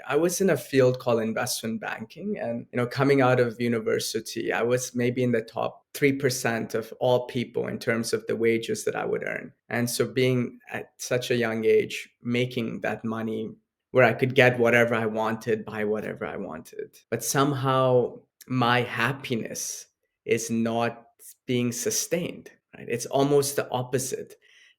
I was in a field called investment banking, and coming out of university, I was maybe in the top 3% of all people in terms of the wages that I would earn. And so being at such a young age, making that money where I could get whatever I wanted, buy whatever I wanted. But somehow my happiness is not being sustained, right? It's almost the opposite.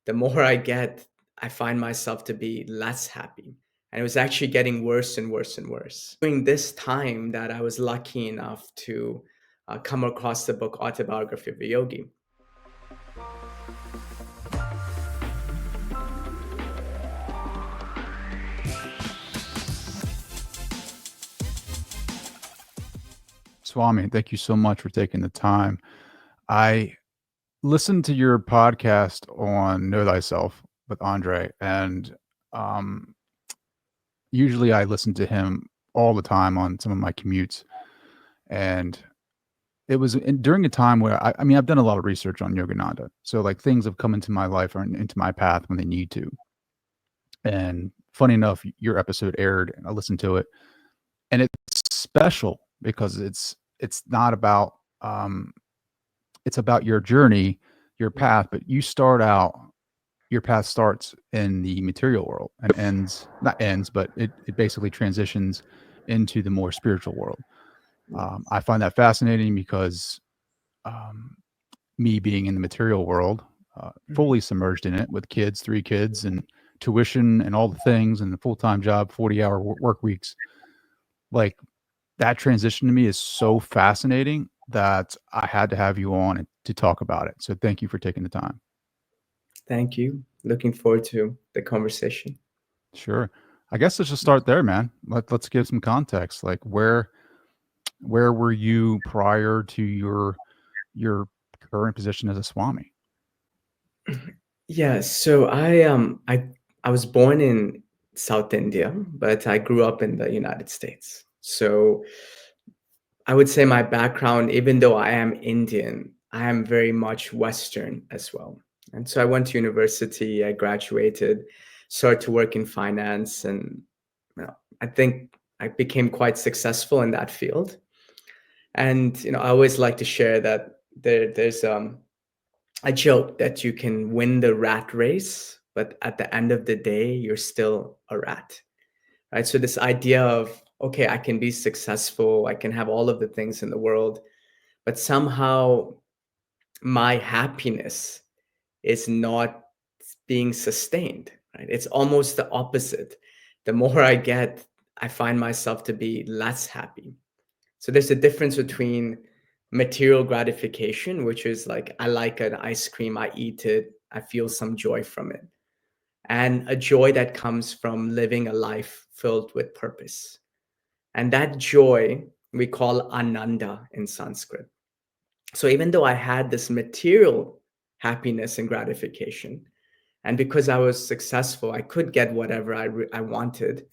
The more I get, I find myself to be less happy. And it was actually getting worse and worse and worse. During this time that I was lucky enough to come across the book Autobiography of a Yogi. Swami, thank you so much for taking the time. I listened to your podcast on Know Thyself with Andre, and usually I listen to him all the time on some of my commutes. And it was during a time where I mean, I've done a lot of research on Yogananda. So like things have come into my life or into my path when they need to. And funny enough, your episode aired and I listened to it. And it's special because it's not about it's about your journey, your path, but your path starts in the material world and not ends, but it basically transitions into the more spiritual world. I find that fascinating because me being in the material world, fully submerged in it with kids, 3 kids and tuition and all the things and the full-time job, 40-hour work weeks, like that transition to me is so fascinating that I had to have you on to talk about it. So thank you for taking the time. Thank you. Looking forward to the conversation. Sure. I guess let's just start there, man. Let's give some context. Like where were you prior to your current position as a Swami? Yeah, so I was born in South India, but I grew up in the United States. So I would say my background, even though I am Indian, I am very much Western as well. And so I went to university, I graduated, started to work in finance, and I think I became quite successful in that field. And I always like to share that there's a joke that you can win the rat race, but at the end of the day, you're still a rat, right? So this idea of, okay, I can be successful, I can have all of the things in the world, but somehow my happiness is not being sustained, right? It's almost the opposite. The more I get, I find myself to be less happy. So there's a difference between material gratification, which is like, I like an ice cream, I eat it, I feel some joy from it, and a joy that comes from living a life filled with purpose. And that joy we call ananda in Sanskrit. So even though I had this material happiness and gratification, and because I was successful, I could get whatever I wanted,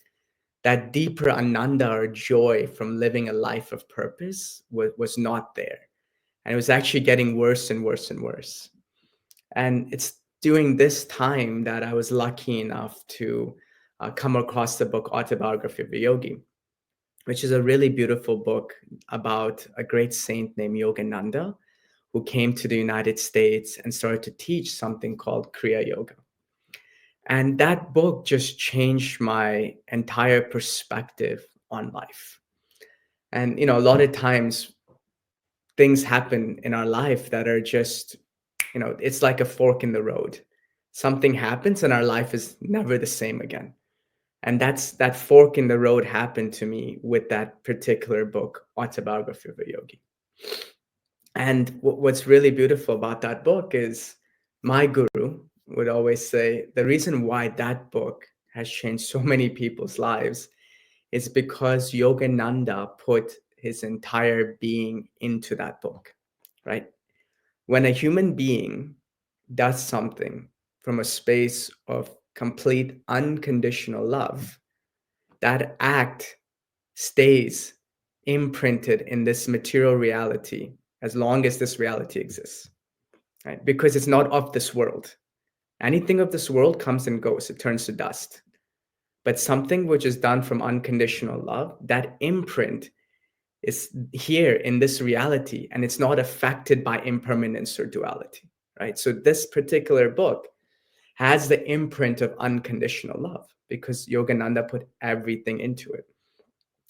that deeper ananda or joy from living a life of purpose was not there. And it was actually getting worse and worse and worse. And it's during this time that I was lucky enough to come across the book Autobiography of a Yogi, which is a really beautiful book about a great saint named Yogananda, who came to the United States and started to teach something called Kriya Yoga. And that book just changed my entire perspective on life. And a lot of times things happen in our life that are just, it's like a fork in the road. Something happens and our life is never the same again. And that fork in the road happened to me with that particular book, Autobiography of a Yogi. And what's really beautiful about that book is my guru would always say the reason why that book has changed so many people's lives is because Yogananda put his entire being into that book, right? When a human being does something from a space of complete unconditional love, that act stays imprinted in this material reality as long as this reality exists, right? Because it's not of this world. Anything of this world comes and goes, it turns to dust. but something which is done from unconditional love, that imprint is here in this reality, and it's not affected by impermanence or duality, right? So this particular book has the imprint of unconditional love because Yogananda put everything into it.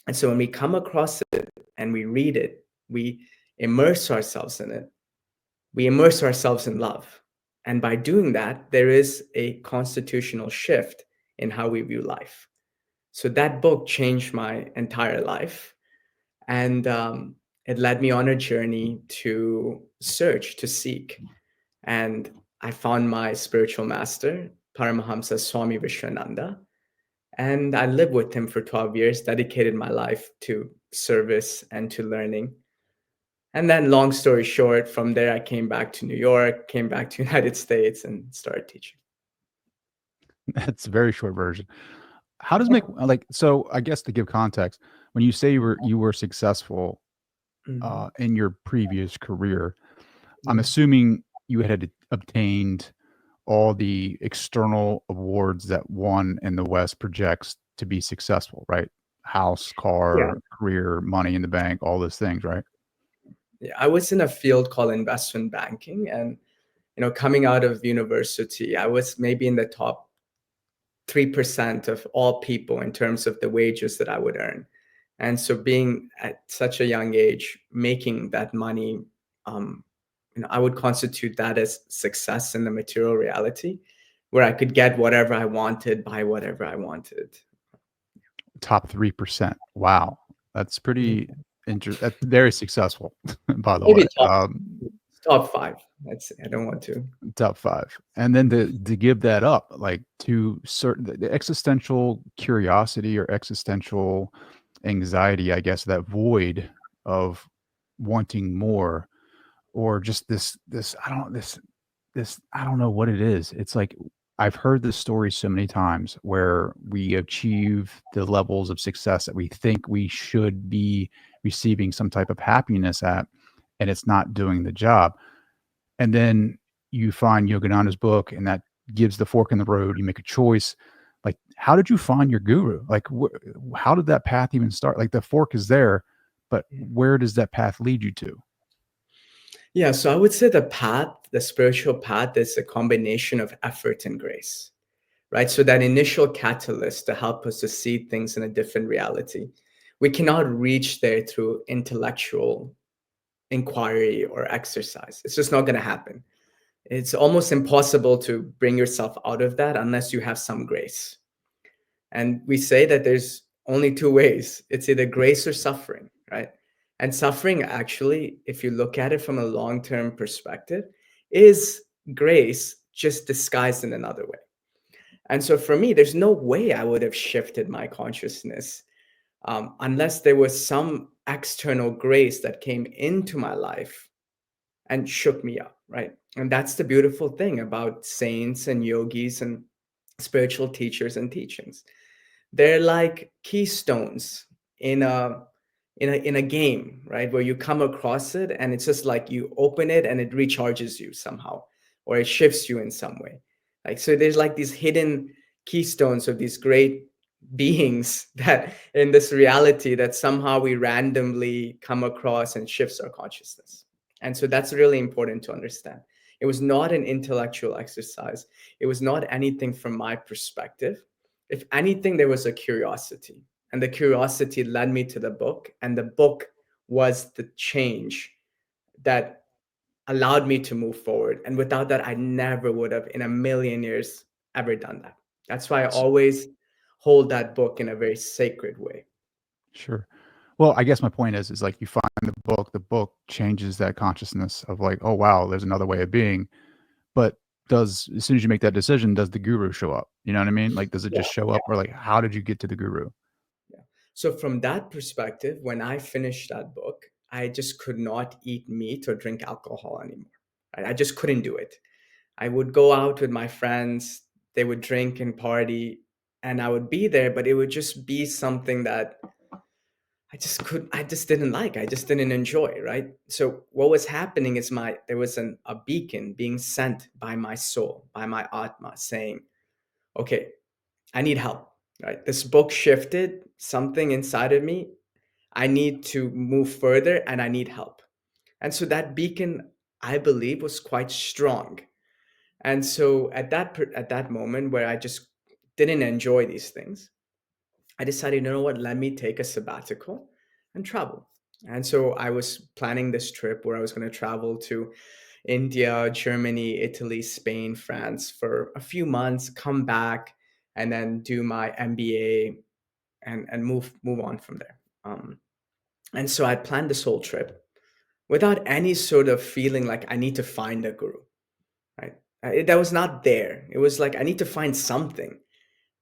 And so when we come across it and we read it, we immerse ourselves in it. We immerse ourselves in love. And by doing that, there is a constitutional shift in how we view life. So that book changed my entire life. And it led me on a journey to search, to seek. And I found my spiritual master, Paramahamsa Swami Vishwananda. And I lived with him for 12 years, dedicated my life to service and to learning. And then, long story short, from there, I came back to New York, came back to United States, and started teaching. That's a very short version. How does make like so? I guess to give context, when you say you were successful in your previous career, I'm Yeah. assuming you had obtained all the external awards that one in the West projects to be successful, right? House, Yeah. car, career, money in the bank, all those things, right? Yeah. I was in a field called investment banking, and coming out of university, I was maybe in the top 3% of all people in terms of the wages that I would earn. And so being at such a young age, making that money, I would constitute that as success in the material reality, where I could get whatever I wanted, buy whatever I wanted. Top 3%. Wow. That's Yeah. pretty interesting. That's very successful, by the way. Maybe top five. Let's say. I don't want to. Top 5. And then to give that up, like to certain the existential curiosity or existential anxiety, I guess, that void of wanting more, or just this I don't know what it is. It's like I've heard this story so many times where we achieve the levels of success that we think we should be receiving some type of happiness at, and it's not doing the job. And then you find Yogananda's book, and that gives the fork in the road. You make a choice. Like, how did you find your guru? Like, how did that path even start? Like, the fork is there, but where does that path lead you to? Yeah, so I would say the spiritual path is a combination of effort and grace, right? So that initial catalyst to help us to see things in a different reality. We cannot reach there through intellectual inquiry or exercise. It's just not going to happen. It's almost impossible to bring yourself out of that unless you have some grace. And we say that there's only two ways. It's either grace or suffering, right? And suffering, actually, if you look at it from a long-term perspective, is grace just disguised in another way. And so for me, there's no way I would have shifted my consciousness unless there was some external grace that came into my life and shook me up, right? And that's the beautiful thing about saints and yogis and spiritual teachers and teachings. They're like keystones in a game, right? Where you come across it and it's just like you open it and it recharges you somehow, or it shifts you in some way. Like, so there's like these hidden keystones of these great beings that in this reality that somehow we randomly come across and shifts our consciousness. And so that's really important to understand. It was not an intellectual exercise. It was not anything from my perspective. If anything, there was a curiosity. And the curiosity led me to the book. And the book was the change that allowed me to move forward. And without that, I never would have in a million years ever done that. That's why I always hold that book in a very sacred way. Sure. Well, I guess my point is like you find the book changes that consciousness of like, oh wow, there's another way of being. But as soon as you make that decision, does the guru show up? You know what I mean? Like, does it Yeah. just show up, or like, how did you get to the guru? Yeah. So from that perspective, when I finished that book, I just could not eat meat or drink alcohol anymore. Right? I just couldn't do it. I would go out with my friends, they would drink and party, and I would be there, but it would just be something that I just didn't like. I just didn't enjoy, right? So what was happening is there was a beacon being sent by my soul, by my Atma saying, okay, I need help. right? This book shifted something inside of me. I need to move further and I need help. And so that beacon, I believe, was quite strong. And so at that moment where I just didn't enjoy these things, I decided, you know what, let me take a sabbatical and travel. And so I was planning this trip where I was going to travel to India, Germany, Italy, Spain, France for a few months, come back, and then do my MBA and move on from there. And so I planned this whole trip without any sort of feeling like I need to find a guru, right? That was not there. It was like I need to find something,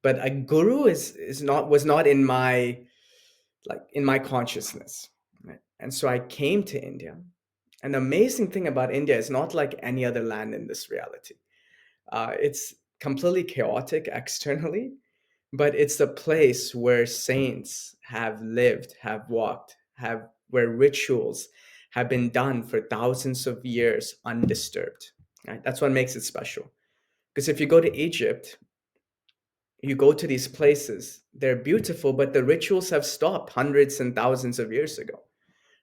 but a guru is not was not in my in my consciousness, right? And so I came to India. And the amazing thing about India is not like any other land in this reality. It's completely chaotic externally, but it's the place where saints have lived, have walked, have where rituals have been done for thousands of years undisturbed. Right? That's what makes it special. Because if you go to Egypt, you go to these places, they're beautiful, but the rituals have stopped hundreds and thousands of years ago.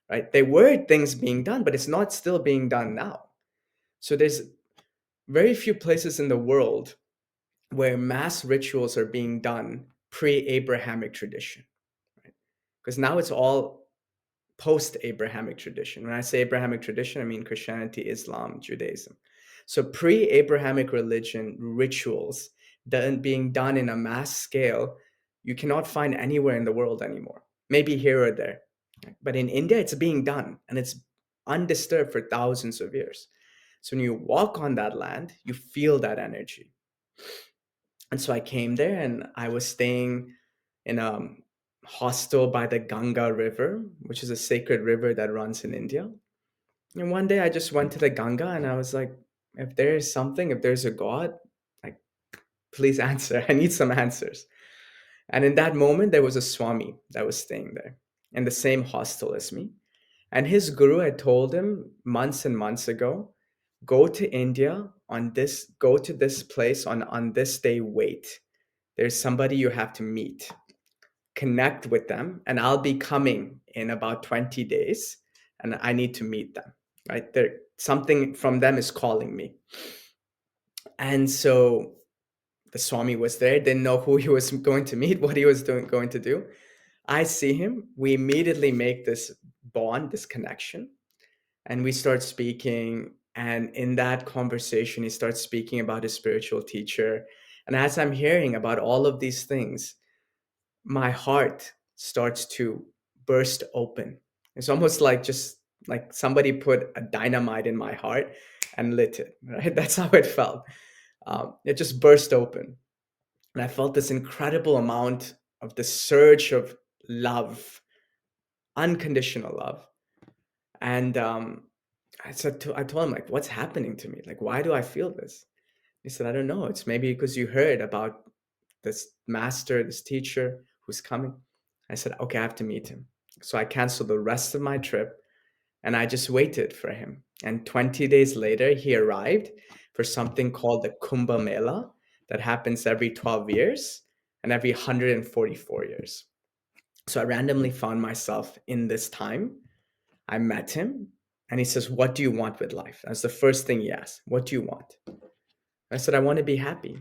Right? There were things being done, but it's not still being done now. So there's very few places in the world where mass rituals are being done pre-Abrahamic tradition, right? Because now it's all post-Abrahamic tradition. When I say Abrahamic tradition, I mean Christianity, Islam, Judaism. So pre-Abrahamic religion rituals being done in a mass scale, you cannot find anywhere in the world anymore. Maybe here or there. But in India, it's being done and it's undisturbed for thousands of years. So when you walk on that land, you feel that energy. And so I came there and I was staying in a hostel by the Ganga River, which is a sacred river that runs in India. And one day I just went to the Ganga and I was like, if there is something, if there's a God, like, please answer. I need some answers. And in that moment, there was a Swami that was staying there in the same hostel as me. And his guru had told him months and months ago, go to India on this, go to this place on this day, wait. There's somebody you have to meet, connect with them, and I'll be coming in about 20 days and I need to meet them, right? There, something from them is calling me. And so the Swami was there, didn't know who he was going to meet, what he was going to do. I see him. We immediately make this bond, this connection, and we start speaking. And in that conversation, he starts speaking about his spiritual teacher. And as I'm hearing about all of these things, my heart starts to burst open. It's almost like just like somebody put a dynamite in my heart and lit it, right? That's how it felt. It just burst open. And I felt this incredible amount of the surge of love, unconditional love. And I told him, like, what's happening to me? Like, why do I feel this? He said, I don't know. It's maybe because you heard about this master, this teacher who's coming. I said, okay, I have to meet him. So I canceled the rest of my trip and I just waited for him. And 20 days later, he arrived for something called the Kumbh Mela that happens every 12 years and every 144 years. So I randomly found myself in this time. I met him and he says, what do you want with life? That's the first thing he asked. What do you want? I said, I want to be happy.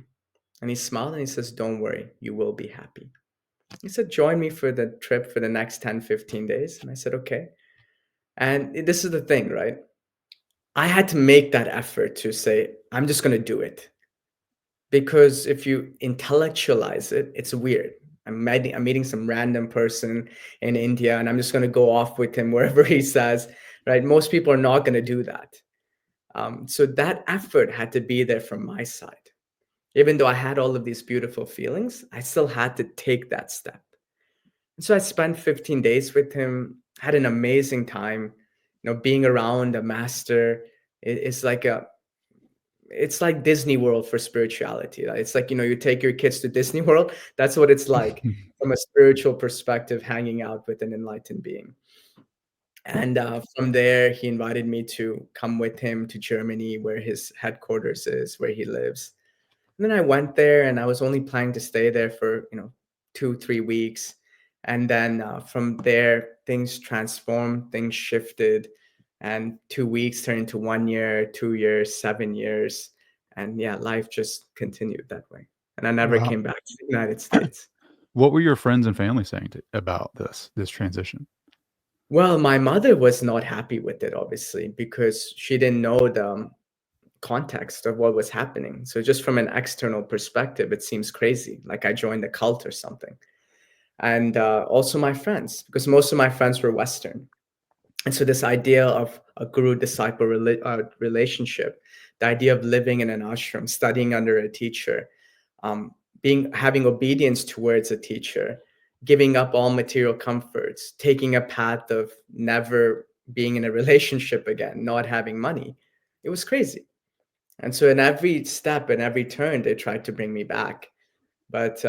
And he smiled and he says, don't worry, you will be happy. He said, join me for the trip for the next 10, 15 days. And I said, okay. And this is the thing, right? I had to make that effort to say, I'm just going to do it. Because if you intellectualize it, it's weird. I'm meeting some random person in India and I'm just going to go off with him wherever he says, right? Most people are not going to do that. So that effort had to be there from my side. Even though I had all of these beautiful feelings, I still had to take that step. And so I spent 15 days with him, had an amazing time. You know, being around a master is like it's like Disney World for spirituality. It's like, you know, you take your kids to Disney World. That's what it's like from a spiritual perspective, hanging out with an enlightened being. And from there, he invited me to come with him to Germany, where his headquarters is, where he lives. And then I went there and I was only planning to stay there for, you know, 2-3 weeks. And then from there, things transformed, things shifted. And 2 weeks turned into 1 year, 2 years, 7 years. And yeah, life just continued that way. And I never Wow. came back to the United States. What were your friends and family saying about this transition? Well, my mother was not happy with it, obviously, because she didn't know the context of what was happening. So just from an external perspective, it seems crazy, like I joined a cult or something. And also my friends, because most of my friends were Western. And so this idea of a guru-disciple relationship, the idea of living in an ashram, studying under a teacher, um, having obedience towards a teacher, giving up all material comforts, taking a path of never being in a relationship again, not having money. It was crazy. And so in every step and every turn, they tried to bring me back. But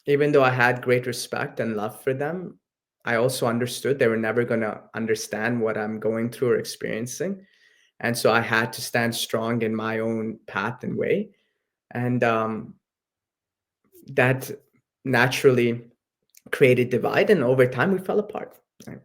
even though I had great respect and love for them, I also understood they were never going to understand what I'm going through or experiencing. And so I had to stand strong in my own path and way. And that naturally created divide. And over time, we fell apart. Right?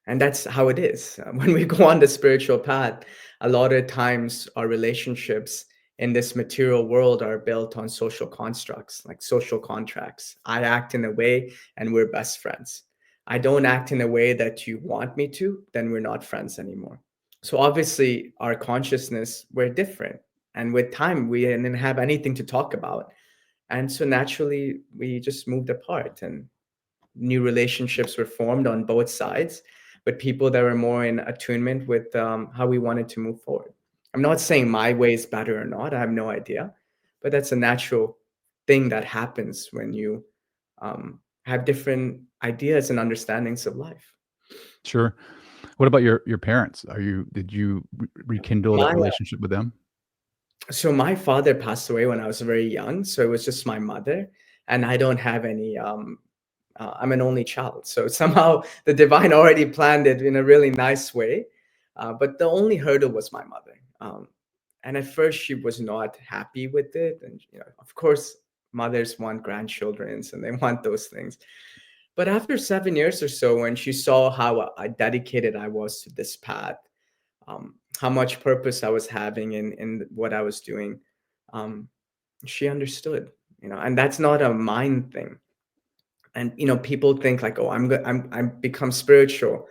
And that's how it is. When we go on the spiritual path, a lot of times our relationships in this material world are built on social constructs, like social contracts. I act in a way and we're best friends. I don't act in a way that you want me to, then we're not friends anymore. So obviously our consciousness were different. And with time, we didn't have anything to talk about. And so naturally we just moved apart, and new relationships were formed on both sides, but people that were more in attunement with how we wanted to move forward. I'm not saying my way is better or not. I have no idea, but that's a natural thing that happens when you have different ideas and understandings of life. Sure. What about your parents? Did you rekindle that My relationship with them? So my father passed away when I was very young, so it was just my mother, and I don't have any. I'm an only child, so somehow the divine already planned it in a really nice way. But the only hurdle was my mother, and at first she was not happy with it, and of course, mothers want grandchildren, and they want those things. But after 7 years or so, when she saw how dedicated I was to this path, how much purpose I was having in what I was doing, um, she understood, and that's not a mind thing. And people think like, oh, I'm become spiritual,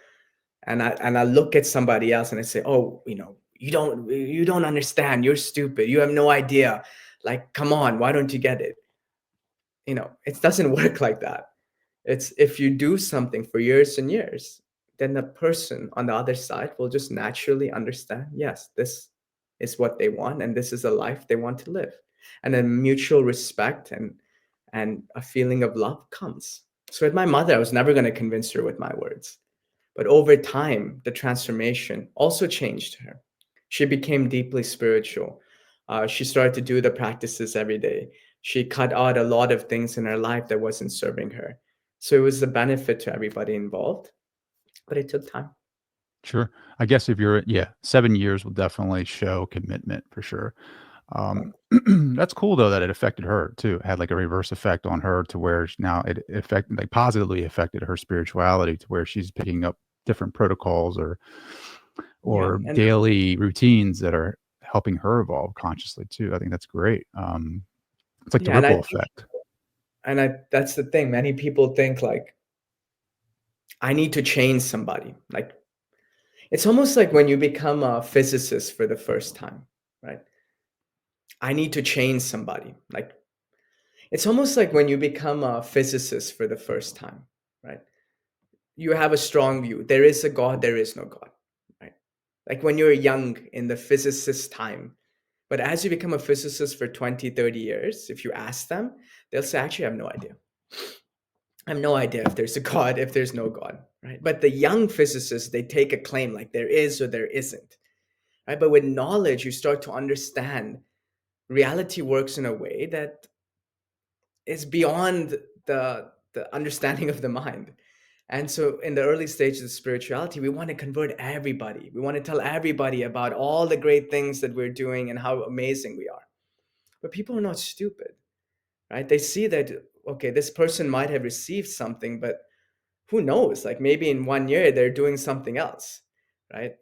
and I look at somebody else and I say, oh, you don't understand, you're stupid, you have no idea, like, come on, why don't you get it? It doesn't work like that. It's if you do something for years and years, then the person on the other side will just naturally understand, yes, this is what they want and this is a life they want to live. And then mutual respect and a feeling of love comes. So with my mother, I was never going to convince her with my words. But over time, the transformation also changed her. She became deeply spiritual. She started to do the practices every day. She cut out a lot of things in her life that wasn't serving her. So it was a benefit to everybody involved, but it took time. Sure. I guess if you're yeah, 7 years will definitely show commitment for sure. Um, Right. that's cool though that it affected her too. It had like a reverse effect on her to where now it affected like positively affected her spirituality to where she's picking up different protocols Yeah. or And daily routines that are helping her evolve consciously too. I think that's great. It's like the yeah, and I ripple think, effect. that's the thing. Many people think like, I need to change somebody. Like, it's almost like when you become a physicist for the first time, right? I need to change somebody. Like, it's almost like when you become a physicist for the first time, right? You have a strong view. There is a God, there is no God, right? Like when you're young in the physicist time. But as you become a physicist for 20, 30 years, if you ask them, they'll say, actually, I have no idea. I have no idea if there's a God, if there's no God, right? But the young physicists, they take a claim like there is or there isn't, right? But with knowledge, you start to understand reality works in a way that is beyond the understanding of the mind. And so in the early stages of spirituality, we want to convert everybody. We want to tell everybody about all the great things that we're doing and how amazing we are. But people are not stupid, right? They see that okay, this person might have received something, but who knows? Like maybe in 1 year they're doing something else, right?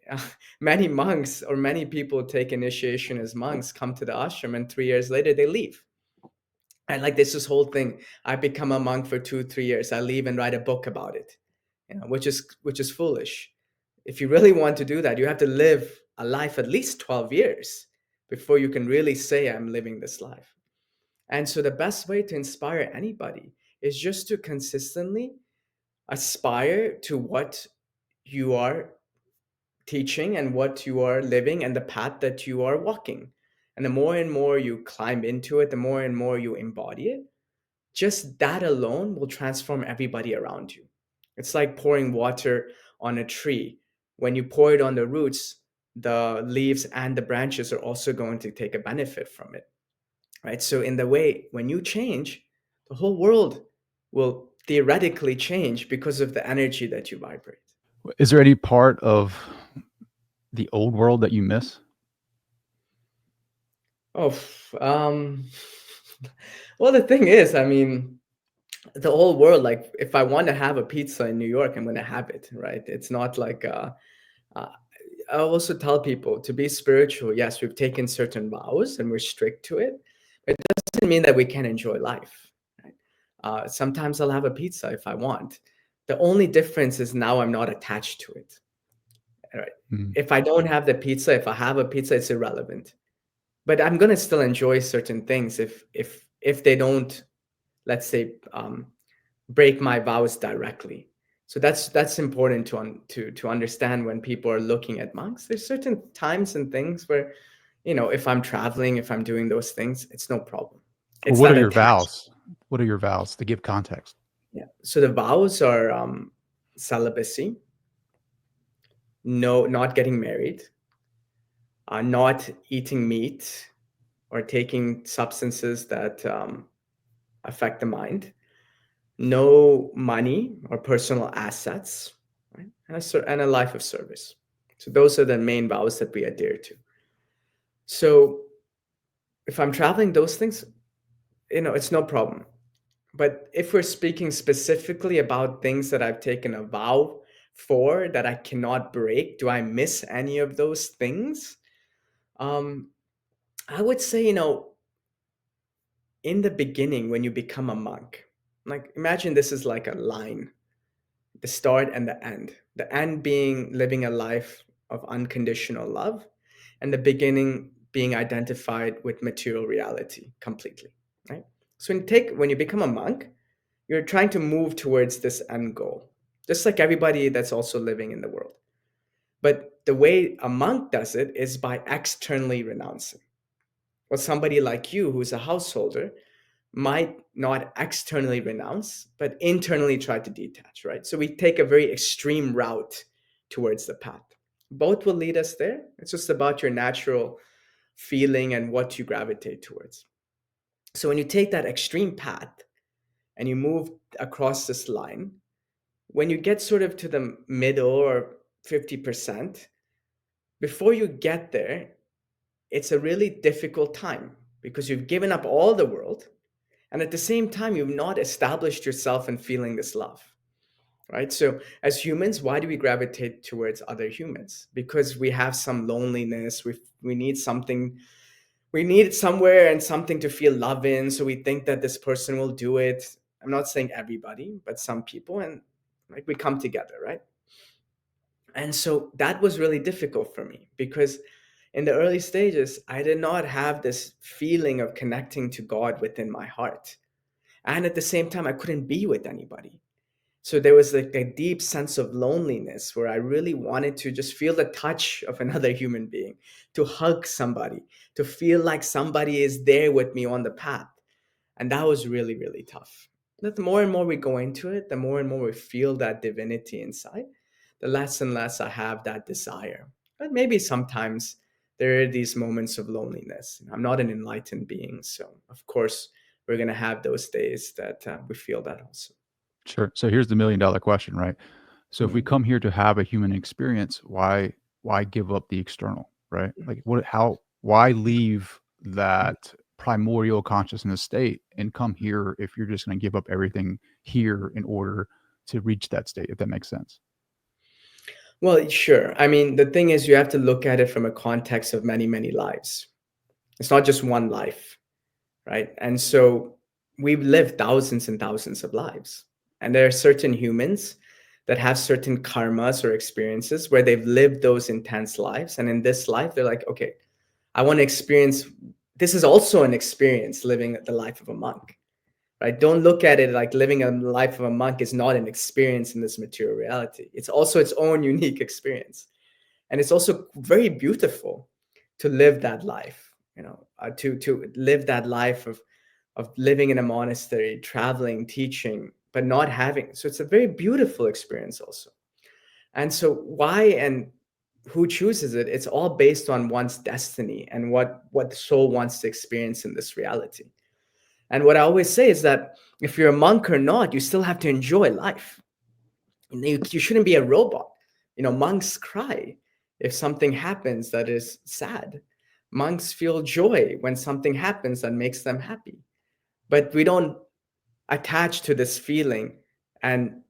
Many monks or many people take initiation as monks, come to the ashram, and 3 years later they leave. And like this whole thing, I become a monk for 2 3 years, I leave and write a book about it, which is foolish. If you really want to do that, you have to live a life at least 12 years before you can really say I'm living this life. And so the best way to inspire anybody is just to consistently aspire to what you are teaching and what you are living and the path that you are walking. And the more and more you climb into it, the more and more you embody it, just that alone will transform everybody around you. It's like pouring water on a tree. When you pour it on the roots, the leaves and the branches are also going to take a benefit from it, right? So in the way, when you change, the whole world will theoretically change because of the energy that you vibrate. Is there any part of the old world that you miss? Oh, well, the thing is, I mean, the whole world, like if I want to have a pizza in New York, I'm going to have it, right? It's not like, uh, I also tell people to be spiritual. Yes, we've taken certain vows and we're strict to it. But it doesn't mean that we can't enjoy life, right? Sometimes I'll have a pizza if I want. The only difference is now I'm not attached to it, right? Mm. If I don't have the pizza, if I have a pizza, it's irrelevant. But I'm gonna still enjoy certain things if they don't, let's say, break my vows directly. So that's important to understand when people are looking at monks. There's certain times and things where, if I'm traveling, if I'm doing those things, it's no problem. Well, It's what that are your attachment. vows? What are your vows to give context? Yeah. So the vows are celibacy, no, not getting married, not eating meat or taking substances that affect the mind, no money or personal assets, right? And a life of service. So those are the main vows that we adhere to. So if I'm traveling, those things, it's no problem. But if we're speaking specifically about things that I've taken a vow for that I cannot break, do I miss any of those things? Um, I would say, in the beginning, when you become a monk, like imagine this is like a line, the start and the end. The end being living a life of unconditional love, and the beginning being identified with material reality completely, right? So when you become a monk, you're trying to move towards this end goal, just like everybody that's also living in the world. But the way a monk does it is by externally renouncing. Well, somebody like you who's a householder might not externally renounce, but internally try to detach, right? So we take a very extreme route towards the path. Both will lead us there. It's just about your natural feeling and what you gravitate towards. So when you take that extreme path and you move across this line, when you get sort of to the middle or 50%, before you get there, it's a really difficult time because you've given up all the world. And at the same time, you've not established yourself in feeling this love, right? So, as humans, why do we gravitate towards other humans? Because we have some loneliness. We need something. We need somewhere and something to feel love in. So we think that this person will do it. I'm not saying everybody, but some people, and like we come together, right? And so that was really difficult for me because in the early stages, I did not have this feeling of connecting to God within my heart. And at the same time, I couldn't be with anybody. So there was like a deep sense of loneliness where I really wanted to just feel the touch of another human being, to hug somebody, to feel like somebody is there with me on the path. And that was really, really tough. But the more and more we go into it, the more and more we feel that divinity inside, the less and less I have that desire. But maybe sometimes there are these moments of loneliness. I'm not an enlightened being. So, of course, we're going to have those days that we feel that also. Sure. So here's the $1,000,000 question, right? So if we Mm. come here to have a human experience, why give up the external, right? Like why leave that primordial consciousness state and come here if you're just going to give up everything here in order to reach that state, if that makes sense. Well, sure. I mean, the thing is, you have to look at it from a context of many, many lives. It's not just one life, right? And so we've lived thousands and thousands of lives. And there are certain humans that have certain karmas or experiences where they've lived those intense lives. And in this life, they're like, okay, I want to experience, this is also an experience living the life of a monk, right? Don't look at it like living a life of a monk is not an experience in this material reality. It's also its own unique experience. And it's also very beautiful to live that life, to live that life of living in a monastery, traveling, teaching, but not having. So it's a very beautiful experience also. And so why and who chooses it? It's all based on one's destiny and what the soul wants to experience in this reality. And what I always say is that if you're a monk or not, you still have to enjoy life. You shouldn't be a robot. Monks cry if something happens that is sad. Monks feel joy when something happens that makes them happy. But we don't attach to this feeling and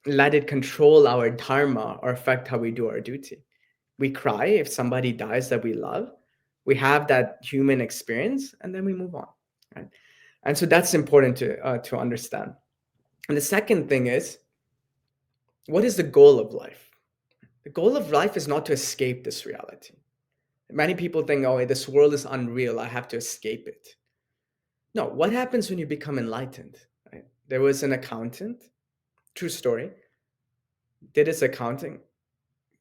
let it control our dharma or affect how we do our duty. We cry if somebody dies that we love. We have that human experience, and then we move on. Right? And so that's important to understand. And the second thing is, what is the goal of life? The goal of life is not to escape this reality. Many people think, oh, this world is unreal, I have to escape it. No, what happens when you become enlightened? Right? There was an accountant, true story, did his accounting,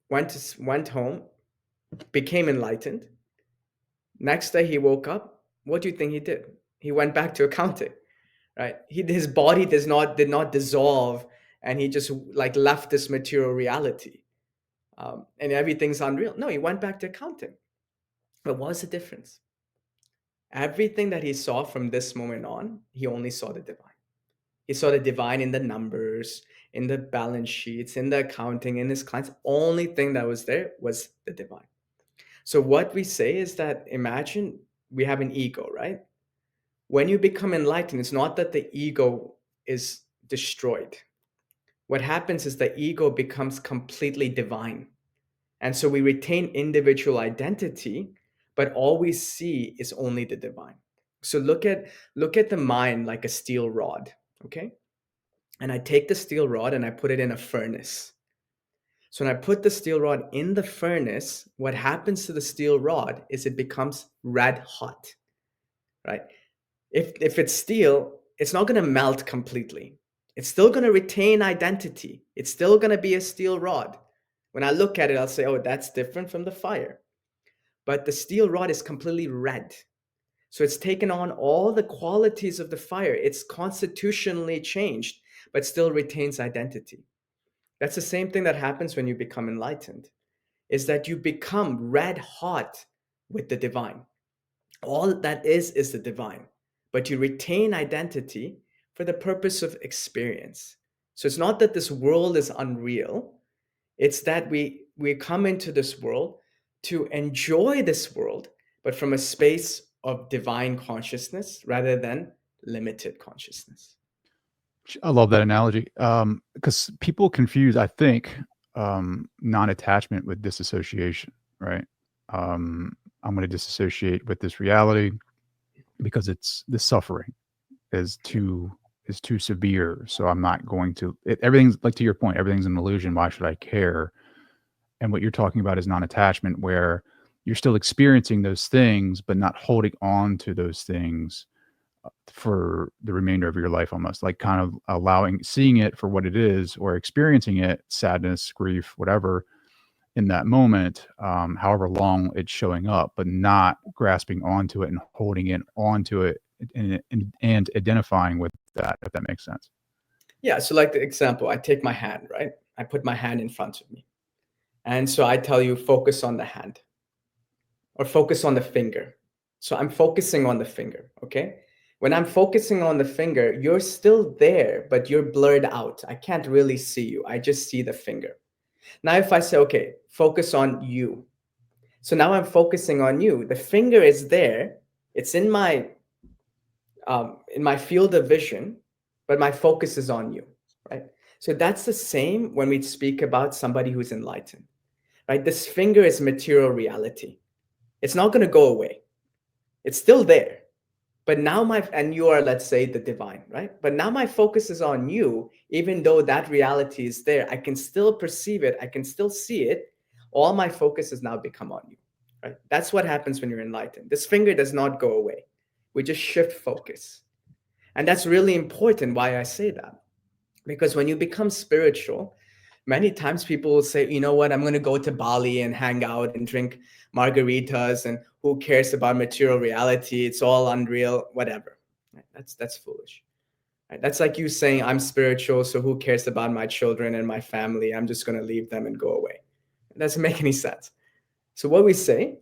went home, became enlightened. Next day he woke up. What do you think he did? He went back to accounting, right? His body did not dissolve, and he just like left this material reality, and everything's unreal. No, he went back to accounting. But what was the difference? Everything that he saw from this moment on, he only saw the divine. He saw the divine in the numbers, in the balance sheets, in the accounting, in his clients. Only thing that was there was the divine. So what we say is that, imagine we have an ego, right? When you become enlightened, it's not that the ego is destroyed. What happens is the ego becomes completely divine. And so we retain individual identity, but all we see is only the divine. So look at the mind like a steel rod, okay? And I take the steel rod and I put it in a furnace. So when I put the steel rod in the furnace, what happens to the steel rod is it becomes red hot, right? If it's steel, it's not going to melt completely. It's still going to retain identity. It's still going to be a steel rod. When I look at it, I'll say, oh, that's different from the fire. But the steel rod is completely red. So it's taken on all the qualities of the fire. It's constitutionally changed, but still retains identity. That's the same thing that happens when you become enlightened, is that you become red hot with the divine. All that is the divine, but you retain identity for the purpose of experience. So it's not that this world is unreal. It's that we come into this world to enjoy this world, but from a space of divine consciousness rather than limited consciousness. I love that analogy, because people confuse, I think, non-attachment with disassociation, right? I'm going to disassociate with this reality because it's the suffering is too severe, so I'm not going to. Everything's like, to your point, everything's an illusion. Why should I care? And what you're talking about is non-attachment, where you're still experiencing those things, but not holding on to those things for the remainder of your life, almost like kind of seeing it for what it is, or experiencing it, sadness, grief, whatever, in that moment, however long it's showing up, but not grasping onto it and holding it onto it and identifying with that, if that makes sense. Yeah. So like the example, I take my hand, right? I put my hand in front of me. And so I tell you, focus on the hand or focus on the finger. So I'm focusing on the finger. Okay. When I'm focusing on the finger, you're still there, but you're blurred out. I can't really see you. I just see the finger. Now, if I say, okay, focus on you. So now I'm focusing on you. The finger is there. It's in my in my field of vision, but my focus is on you, right? So that's the same when we speak about somebody who's enlightened, right? This finger is material reality. It's not going to go away. It's still there. But now and you are, let's say, the divine, right? But now my focus is on you, even though that reality is there. I can still perceive it. I can still see it. All my focus has now become on you, right? That's what happens when you're enlightened. This finger does not go away. We just shift focus. And that's really important why I say that. Because when you become spiritual, many times people will say, you know what, I'm going to go to Bali and hang out and drink margaritas, and who cares about material reality? It's all unreal, whatever. Right? That's foolish. Right? That's like you saying, I'm spiritual, so who cares about my children and my family? I'm just going to leave them and go away. It doesn't make any sense. So what we say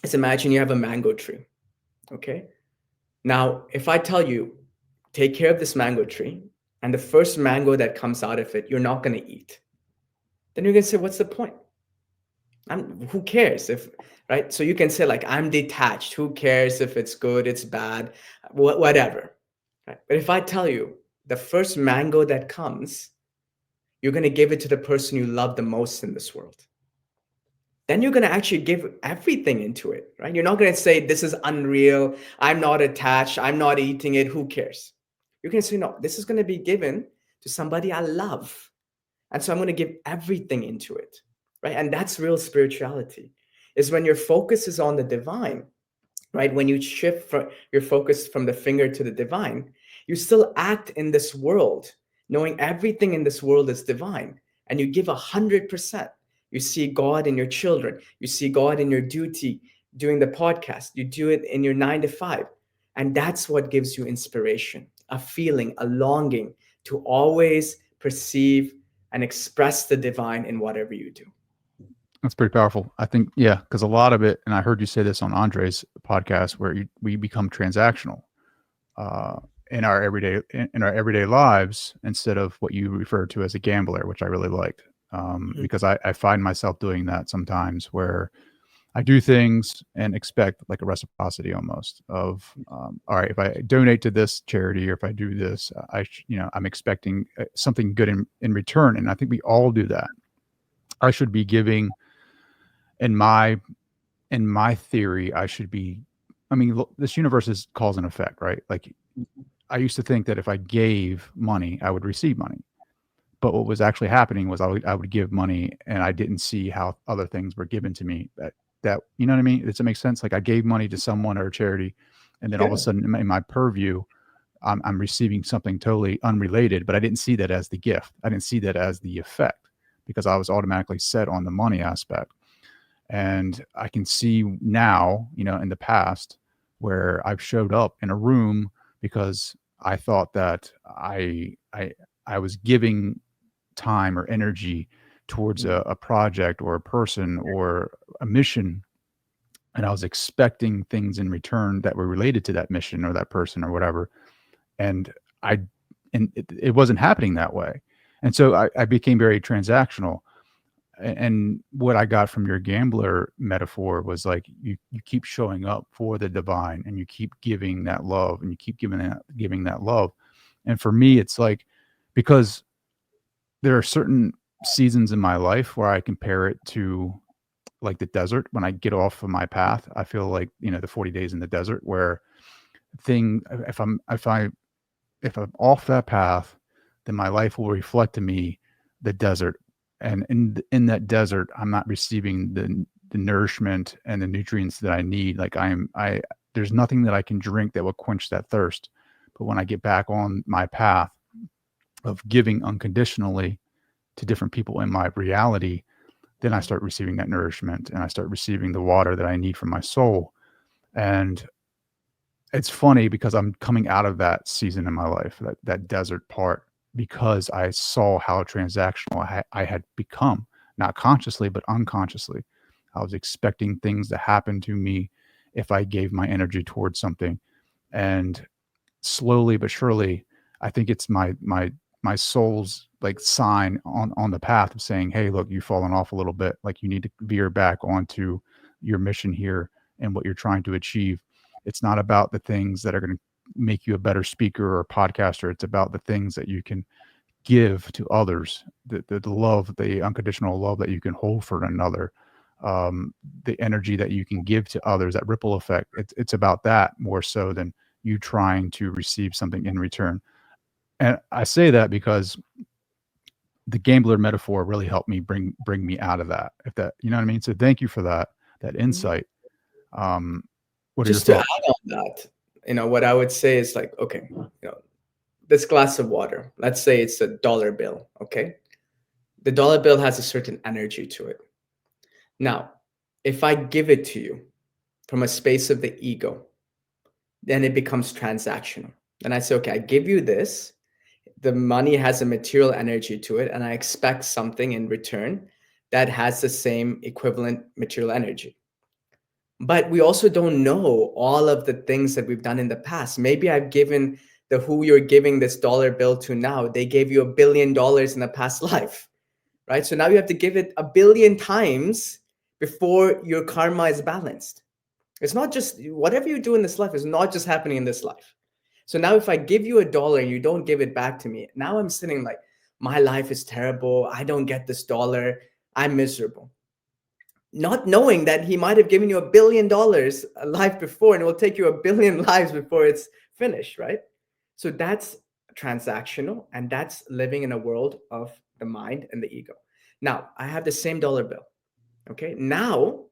is, imagine you have a mango tree. Okay. Now, if I tell you, take care of this mango tree, and the first mango that comes out of it, you're not going to eat, then you're going to say, what's the point? Who cares if, right? So you can say, like, I'm detached. Who cares if it's good, it's bad, whatever. Right? But if I tell you the first mango that comes, you're going to give it to the person you love the most in this world, then you're going to actually give everything into it, right? You're not going to say, this is unreal. I'm not attached. I'm not eating it. Who cares? You're going to say, no, this is going to be given to somebody I love. And so I'm going to give everything into it, right? And that's real spirituality, is when your focus is on the divine, right? When you shift your focus from the finger to the divine, you still act in this world, knowing everything in this world is divine, and you give 100%. You see God in your children. You see God in your duty doing the podcast. You do it in your 9 to 5. And that's what gives you inspiration, a feeling, a longing to always perceive and express the divine in whatever you do. That's pretty powerful. I think, yeah, because a lot of it, and I heard you say this on Andre's podcast, where we become transactional in our everyday lives, instead of what you referred to as a gambler, which I really liked, because I find myself doing that sometimes, where I do things and expect like a reciprocity almost of, all right, if I donate to this charity, or if I do this, I'm expecting something good in return. And I think we all do that. I should be giving, in my theory, I should be, I mean, look, this universe is cause and effect, right? Like, I used to think that if I gave money, I would receive money. But what was actually happening was I would give money, and I didn't see how other things were given to me that, you know what I mean? Does it make sense? Like, I gave money to someone or a charity, and then all of a sudden in my purview, I'm receiving something totally unrelated, but I didn't see that as the gift. I didn't see that as the effect, because I was automatically set on the money aspect. And I can see now, in the past, where I've showed up in a room because I thought that I was giving time or energy towards a project or a person or a mission, and I was expecting things in return that were related to that mission or that person or whatever, and it wasn't happening that way. And so I became very transactional. And what I got from your gambler metaphor was like, you keep showing up for the divine, and you keep giving that love, and you keep giving that love. And for me, it's like, because there are certain seasons in my life where I compare it to like the desert. When I get off of my path, I feel like, the 40 days in the desert, where if I'm off that path, then my life will reflect to me the desert. And in that desert, I'm not receiving the nourishment and the nutrients that I need. Like, there's nothing that I can drink that will quench that thirst. But when I get back on my path of giving unconditionally to different people in my reality, then I start receiving that nourishment, and I start receiving the water that I need for my soul. And it's funny, because I'm coming out of that season in my life, that desert part, because I saw how transactional I had become, not consciously, but unconsciously. I was expecting things to happen to me if I gave my energy towards something. And slowly but surely, I think it's my soul's like sign on the path of saying, hey, look, you've fallen off a little bit. Like, you need to veer back onto your mission here and what you're trying to achieve. It's not about the things that are going to make you a better speaker or a podcaster. It's about the things that you can give to others, the love, the unconditional love that you can hold for another, the energy that you can give to others, that ripple effect. It's about that more so than you trying to receive something in return. And I say that because the gambler metaphor really helped me bring me out of that. If that, you know what I mean? So thank you for that insight. What are your Just to add thoughts? on that, what I would say is like, okay, this glass of water, let's say it's a dollar bill, okay? The dollar bill has a certain energy to it. Now, if I give it to you from a space of the ego, then it becomes transactional. And I say, okay, I give you this, the money has a material energy to it, and I expect something in return that has the same equivalent material energy. But we also don't know all of the things that we've done in the past. Maybe I've given who you're giving this dollar bill to now, they gave you $1 billion in a past life, right? So now you have to give it 1 billion times before your karma is balanced. It's not just whatever you do in this life is not just happening in this life. So now if I give you $1 and you don't give it back to me, now I'm sitting like, my life is terrible. I don't get this dollar. I'm miserable. Not knowing that he might have given you $1 billion a life before, and it will take you 1 billion lives before it's finished, right? So that's transactional, and that's living in a world of the mind and the ego. Now, I have the same dollar bill. Okay. Now,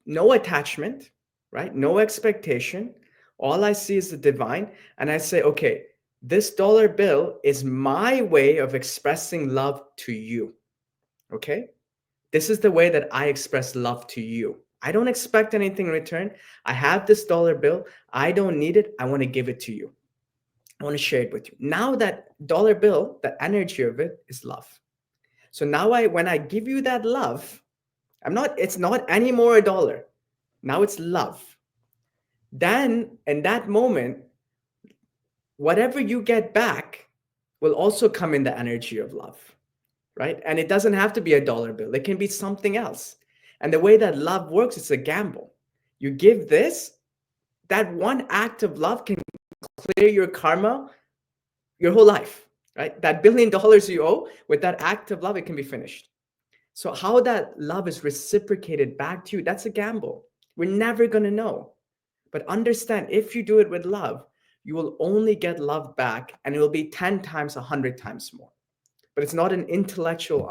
no attachment, right? No expectation. All I see is the divine. And I say, okay, this dollar bill is my way of expressing love to you. Okay. This is the way that I express love to you. I don't expect anything in return. I have this dollar bill. I don't need it. I want to give it to you. I want to share it with you. Now that dollar bill, the energy of it is love. So now when I give you that love, it's not anymore a dollar. Now it's love. Then in that moment, whatever you get back will also come in the energy of love, right? And it doesn't have to be a dollar bill. It can be something else. And the way that love works, it's a gamble. You give this, that one act of love can clear your karma your whole life, right? That $1 billion you owe, with that act of love, it can be finished. So how that love is reciprocated back to you, that's a gamble. We're never going to know. But understand, if you do it with love, you will only get love back, and it will be 10 times, 100 times more. But it's not an intellectual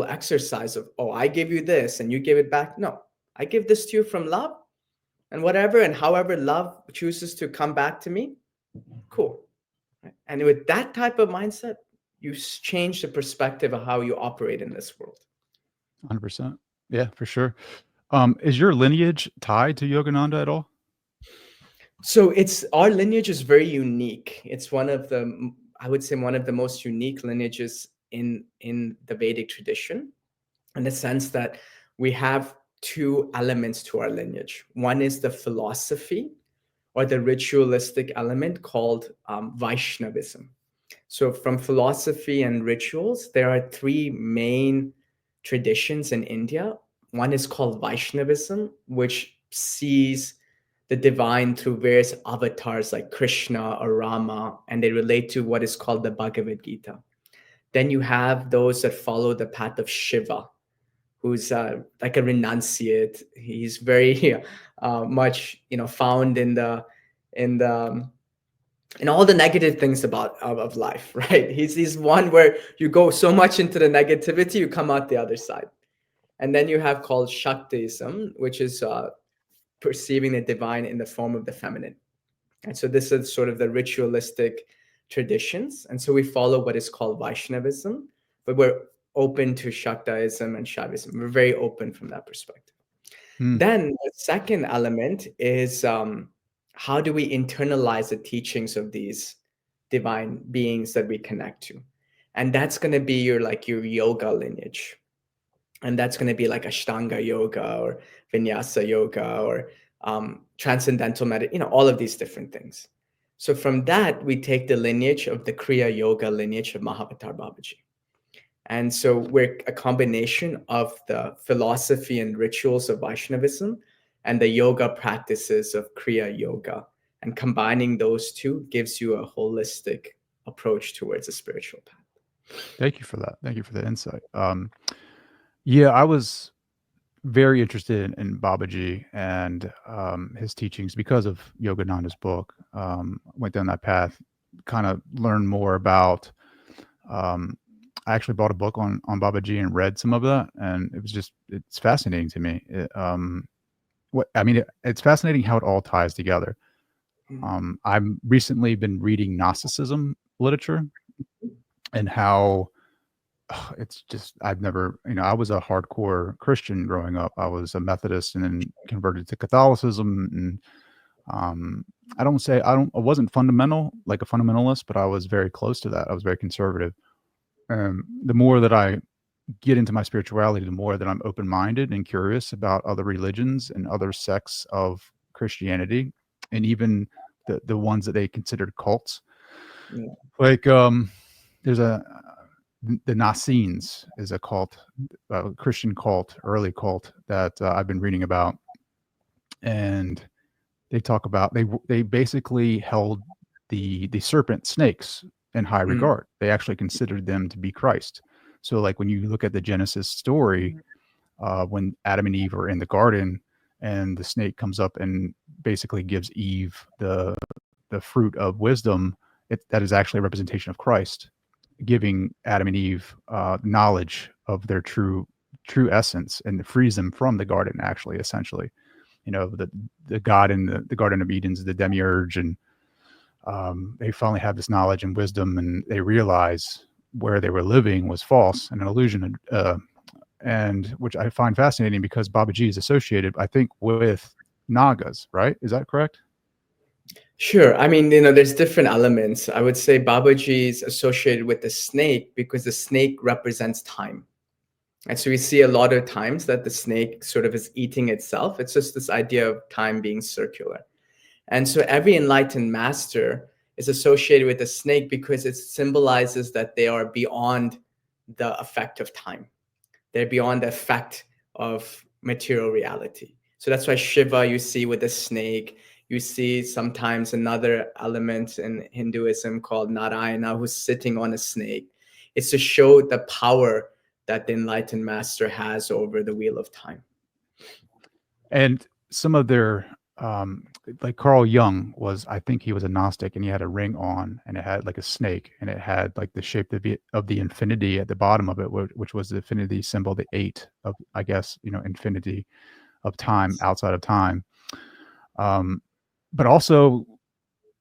exercise of, oh, I give you this and you give it back. No, I give this to you from love, and whatever and however love chooses to come back to me, cool. And with that type of mindset, you change the perspective of how you operate in this world. 100%. Yeah, for sure. Is your lineage tied to Yogananda at all? So our lineage is very unique. It's I would say one of the most unique lineages in the Vedic tradition, in the sense that we have two elements to our lineage. One is the philosophy or the ritualistic element called Vaishnavism. So from philosophy and rituals, there are three main traditions in India. One is called Vaishnavism, which sees the divine through various avatars like Krishna or Rama, and they relate to what is called the Bhagavad Gita. Then you have those that follow the path of Shiva, who's like a renunciate. He's very much found in all the negative things of life, right? He's one where you go so much into the negativity, you come out the other side. And then you have called Shaktism, which is perceiving the divine in the form of the feminine. And so this is sort of the ritualistic traditions. And so we follow what is called Vaishnavism, but we're open to Shaktaism and Shaivism. We're very open from that perspective. Then the second element is how do we internalize the teachings of these divine beings that we connect to? And that's going to be your yoga lineage. And that's going to be like Ashtanga yoga or Vinyasa yoga or transcendental meditation, all of these different things. So from that, we take the lineage of the Kriya Yoga lineage of Mahavatar Babaji. And so we're a combination of the philosophy and rituals of Vaishnavism and the yoga practices of Kriya Yoga. And combining those two gives you a holistic approach towards a spiritual path. Thank you for that. Thank you for the insight. Yeah, I was very interested in Babaji and his teachings because of Yogananda's book. Went down that path, kind of learned more about. I actually bought a book on Babaji and read some of that, and it's fascinating to me. It's fascinating how it all ties together. I've recently been reading Gnosticism literature and how it's just I've never, I was a hardcore Christian growing up. I was a Methodist and then converted to Catholicism. And I wasn't fundamental, like a fundamentalist, but I was very close to that. I was very conservative. The more that I get into my spirituality, the more that I'm open-minded and curious about other religions and other sects of Christianity, and even the ones that they considered cults. Yeah. Like there's the Nassenes is a cult, a Christian cult, early cult that I've been reading about, and they talk about they basically held the serpent snakes in high regard. They actually considered them to be Christ. So like when you look at the Genesis story, when Adam and Eve are in the garden and the snake comes up and basically gives Eve the fruit of wisdom, that is actually a representation of Christ, giving Adam and Eve knowledge of their true essence and frees them from the garden, actually, essentially. The God in the Garden of Eden is the demiurge, and they finally have this knowledge and wisdom, and they realize where they were living was false and an illusion, and which I find fascinating because Babaji is associated, I think, with Nagas, right? Is that correct? Sure. I mean, there's different elements. I would say Babaji is associated with the snake because the snake represents time. And so we see a lot of times that the snake sort of is eating itself. It's just this idea of time being circular. And so every enlightened master is associated with the snake because it symbolizes that they are beyond the effect of time. They're beyond the effect of material reality. So that's why Shiva you see with the snake. You see sometimes another element in Hinduism called Narayana who's sitting on a snake. It's to show the power that the enlightened master has over the wheel of time. And some of their like Carl Jung I think he was a Gnostic, and he had a ring on, and it had like a snake, and it had like the shape of the infinity at the bottom of it, which was the infinity symbol, the 8 of, I guess, infinity of time outside of time. But also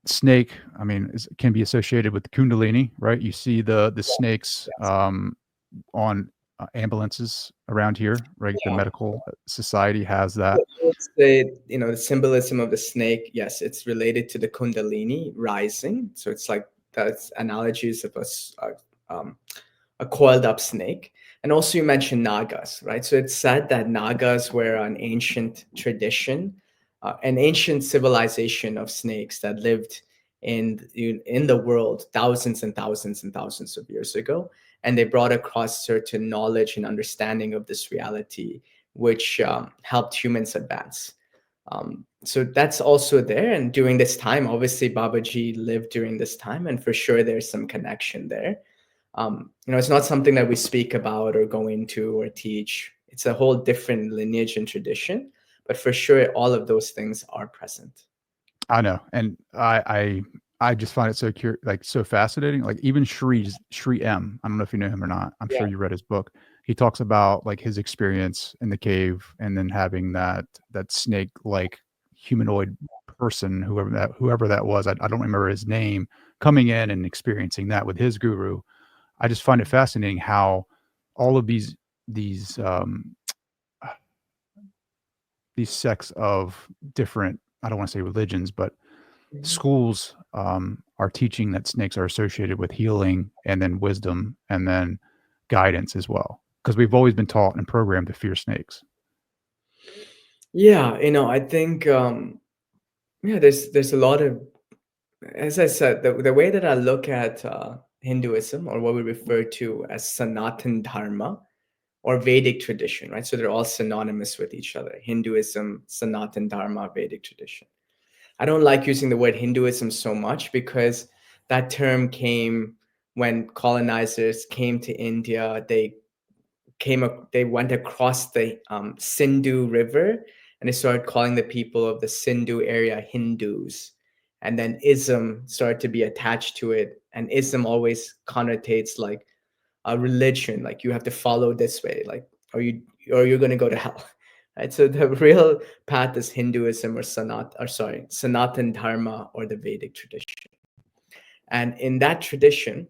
snake, I mean, can be associated with Kundalini, right? You see the snakes on ambulances around here, right? The medical society has that. I would say, the symbolism of the snake, yes, it's related to the Kundalini rising. So it's like that's analogies of a coiled up snake. And also you mentioned Nagas, right? So it's said that Nagas were an ancient tradition, an ancient civilization of snakes that lived in the world thousands and thousands and thousands of years ago. And they brought across certain knowledge and understanding of this reality, which helped humans advance. So that's also there. And during this time, obviously, Babaji lived during this time, and for sure, there's some connection there. It's not something that we speak about or go into or teach. It's a whole different lineage and tradition, but for sure, all of those things are present. I know, and I just find it so fascinating. Like even Sri M. I don't know if you know him or not. I'm sure you read his book. He talks about like his experience in the cave, and then having that snake-like humanoid person, whoever that was. I don't remember his name, coming in and experiencing that with his guru. I just find it fascinating how all of these sects of different, I don't want to say religions, but schools are teaching that snakes are associated with healing, and then wisdom, and then guidance as well. Because we've always been taught and programmed to fear snakes. Yeah, I think there's a lot of, as I said, the way that I look at Hinduism, or what we refer to as Sanatan Dharma, or Vedic tradition, right? So they're all synonymous with each other. Hinduism, Sanatan Dharma, Vedic tradition. I don't like using the word Hinduism so much because that term came when colonizers came to India. They went across the Sindhu River, and they started calling the people of the Sindhu area Hindus. And then ism started to be attached to it. And ism always connotates like a religion, like you have to follow this way, like or you're going to go to hell. Right? So the real path is Hinduism or Sanatan Dharma or the Vedic tradition. And in that tradition,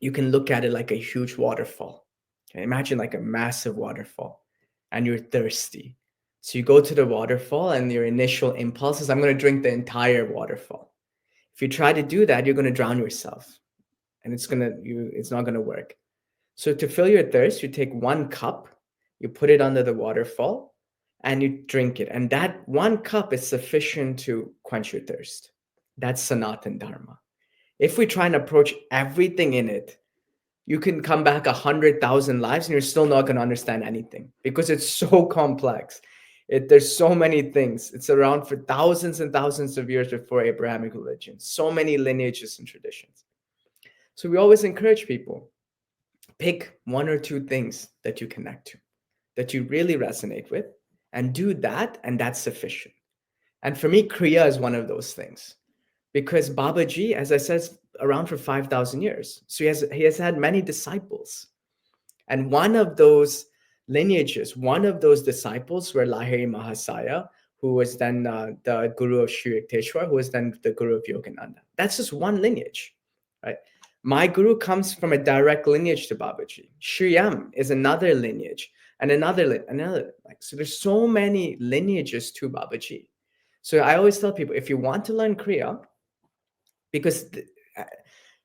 you can look at it like a huge waterfall. Okay? Imagine like a massive waterfall, and you're thirsty. So you go to the waterfall, and your initial impulse is, I'm going to drink the entire waterfall. If you try to do that, you're going to drown yourself, and it's not going to work. So to fill your thirst, you take 1 cup, you put it under the waterfall, and you drink it. And that 1 cup is sufficient to quench your thirst. That's Sanatan Dharma. If we try and approach everything in it, you can come back 100,000 lives and you're still not going to understand anything because it's so complex. There's so many things. It's around for thousands and thousands of years before Abrahamic religion. So many lineages and traditions. So we always encourage people, pick 1 or 2 things that you connect to, that you really resonate with, and do that, and that's sufficient. And for me, Kriya is one of those things. Because Babaji, as I said, is around for 5,000 years. So he has had many disciples. And one of those lineages, one of those disciples were Lahiri Mahasaya, who was then the guru of Sri Yukteswar, who was then the guru of Yogananda. That's just one lineage, right? My guru comes from a direct lineage to Babaji. Shriyam is another lineage, and another. Like, so there's so many lineages to Babaji. So I always tell people, if you want to learn Kriya, because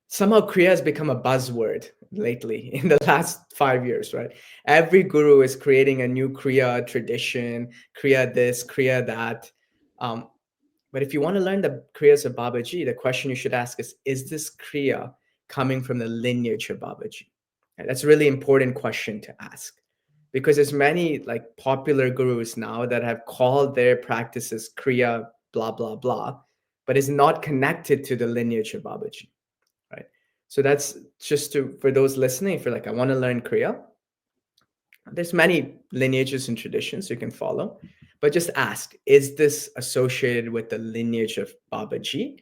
somehow Kriya has become a buzzword lately in the last 5 years, right? Every guru is creating a new Kriya tradition, Kriya this, Kriya that. But if you want to learn the Kriyas of Babaji, the question you should ask is this Kriya coming from the lineage of Babaji? And that's a really important question to ask, because there's many like popular gurus now that have called their practices Kriya, blah, blah, blah, but is not connected to the lineage of Babaji, right? So that's just for those listening, if you're like, I want to learn Kriya, there's many lineages and traditions you can follow, but just ask, is this associated with the lineage of Babaji?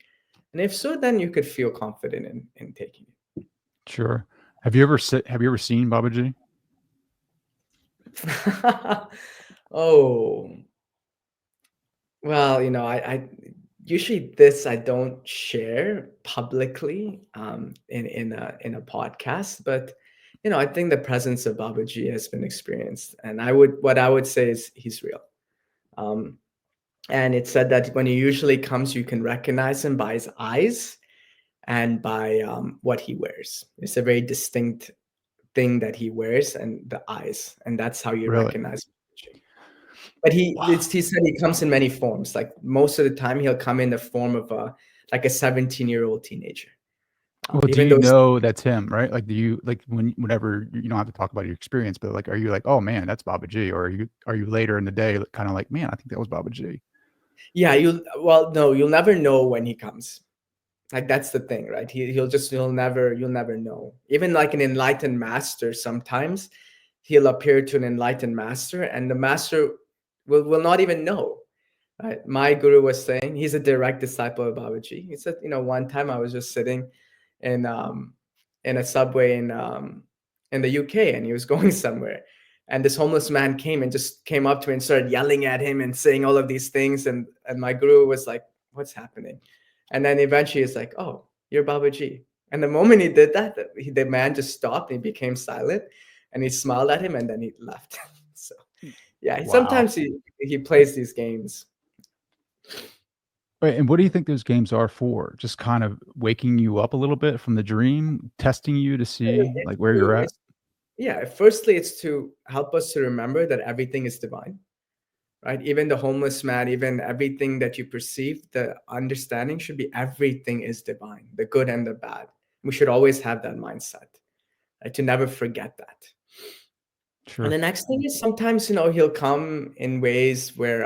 And if so, then you could feel confident in taking it. Sure. Have you ever seen Babaji? Oh, well, I usually this I don't share publicly in a podcast, but I think the presence of Babaji has been experienced, and what I would say is he's real. And it's said that when he usually comes, you can recognize him by his eyes and by what he wears. It's a very distinct thing that he wears, and the eyes, and that's how you Really? recognize Babaji. But he said he comes in many forms. Like most of the time, he'll come in the form of a 17-year-old teenager. Well, do Even you though, know that's him, right? Like, do you like whenever you don't have to talk about your experience, but like, are you like, oh man, that's Babaji, or are you later in the day kind of like, man, I think that was Babaji? yeah, no, you'll never know when he comes. Like that's the thing, right? You'll never know. Even like an enlightened master, sometimes he'll appear to an enlightened master, and the master will not even know. Right? My guru was saying he's a direct disciple of Babaji. He said, one time I was just sitting in a subway in the UK, and he was going somewhere, and this homeless man came up to him and started yelling at him and saying all of these things, and my guru was like, "What's happening?" And then eventually it's like, "Oh, you're Babaji." And the moment he did that, the man just stopped and he became silent, and he smiled at him, and then he left. So yeah, Wow. sometimes he plays these games. Right, and what do you think those games are for? Just kind of waking you up a little bit from the dream, testing you to see like where you're at? Yeah, firstly, it's to help us to remember that everything is divine, right? Even the homeless man, even everything that you perceive, the understanding should be everything is divine, the good and the bad. We should always have that mindset, right? To never forget that. And the Sure. next thing is sometimes, he'll come in ways where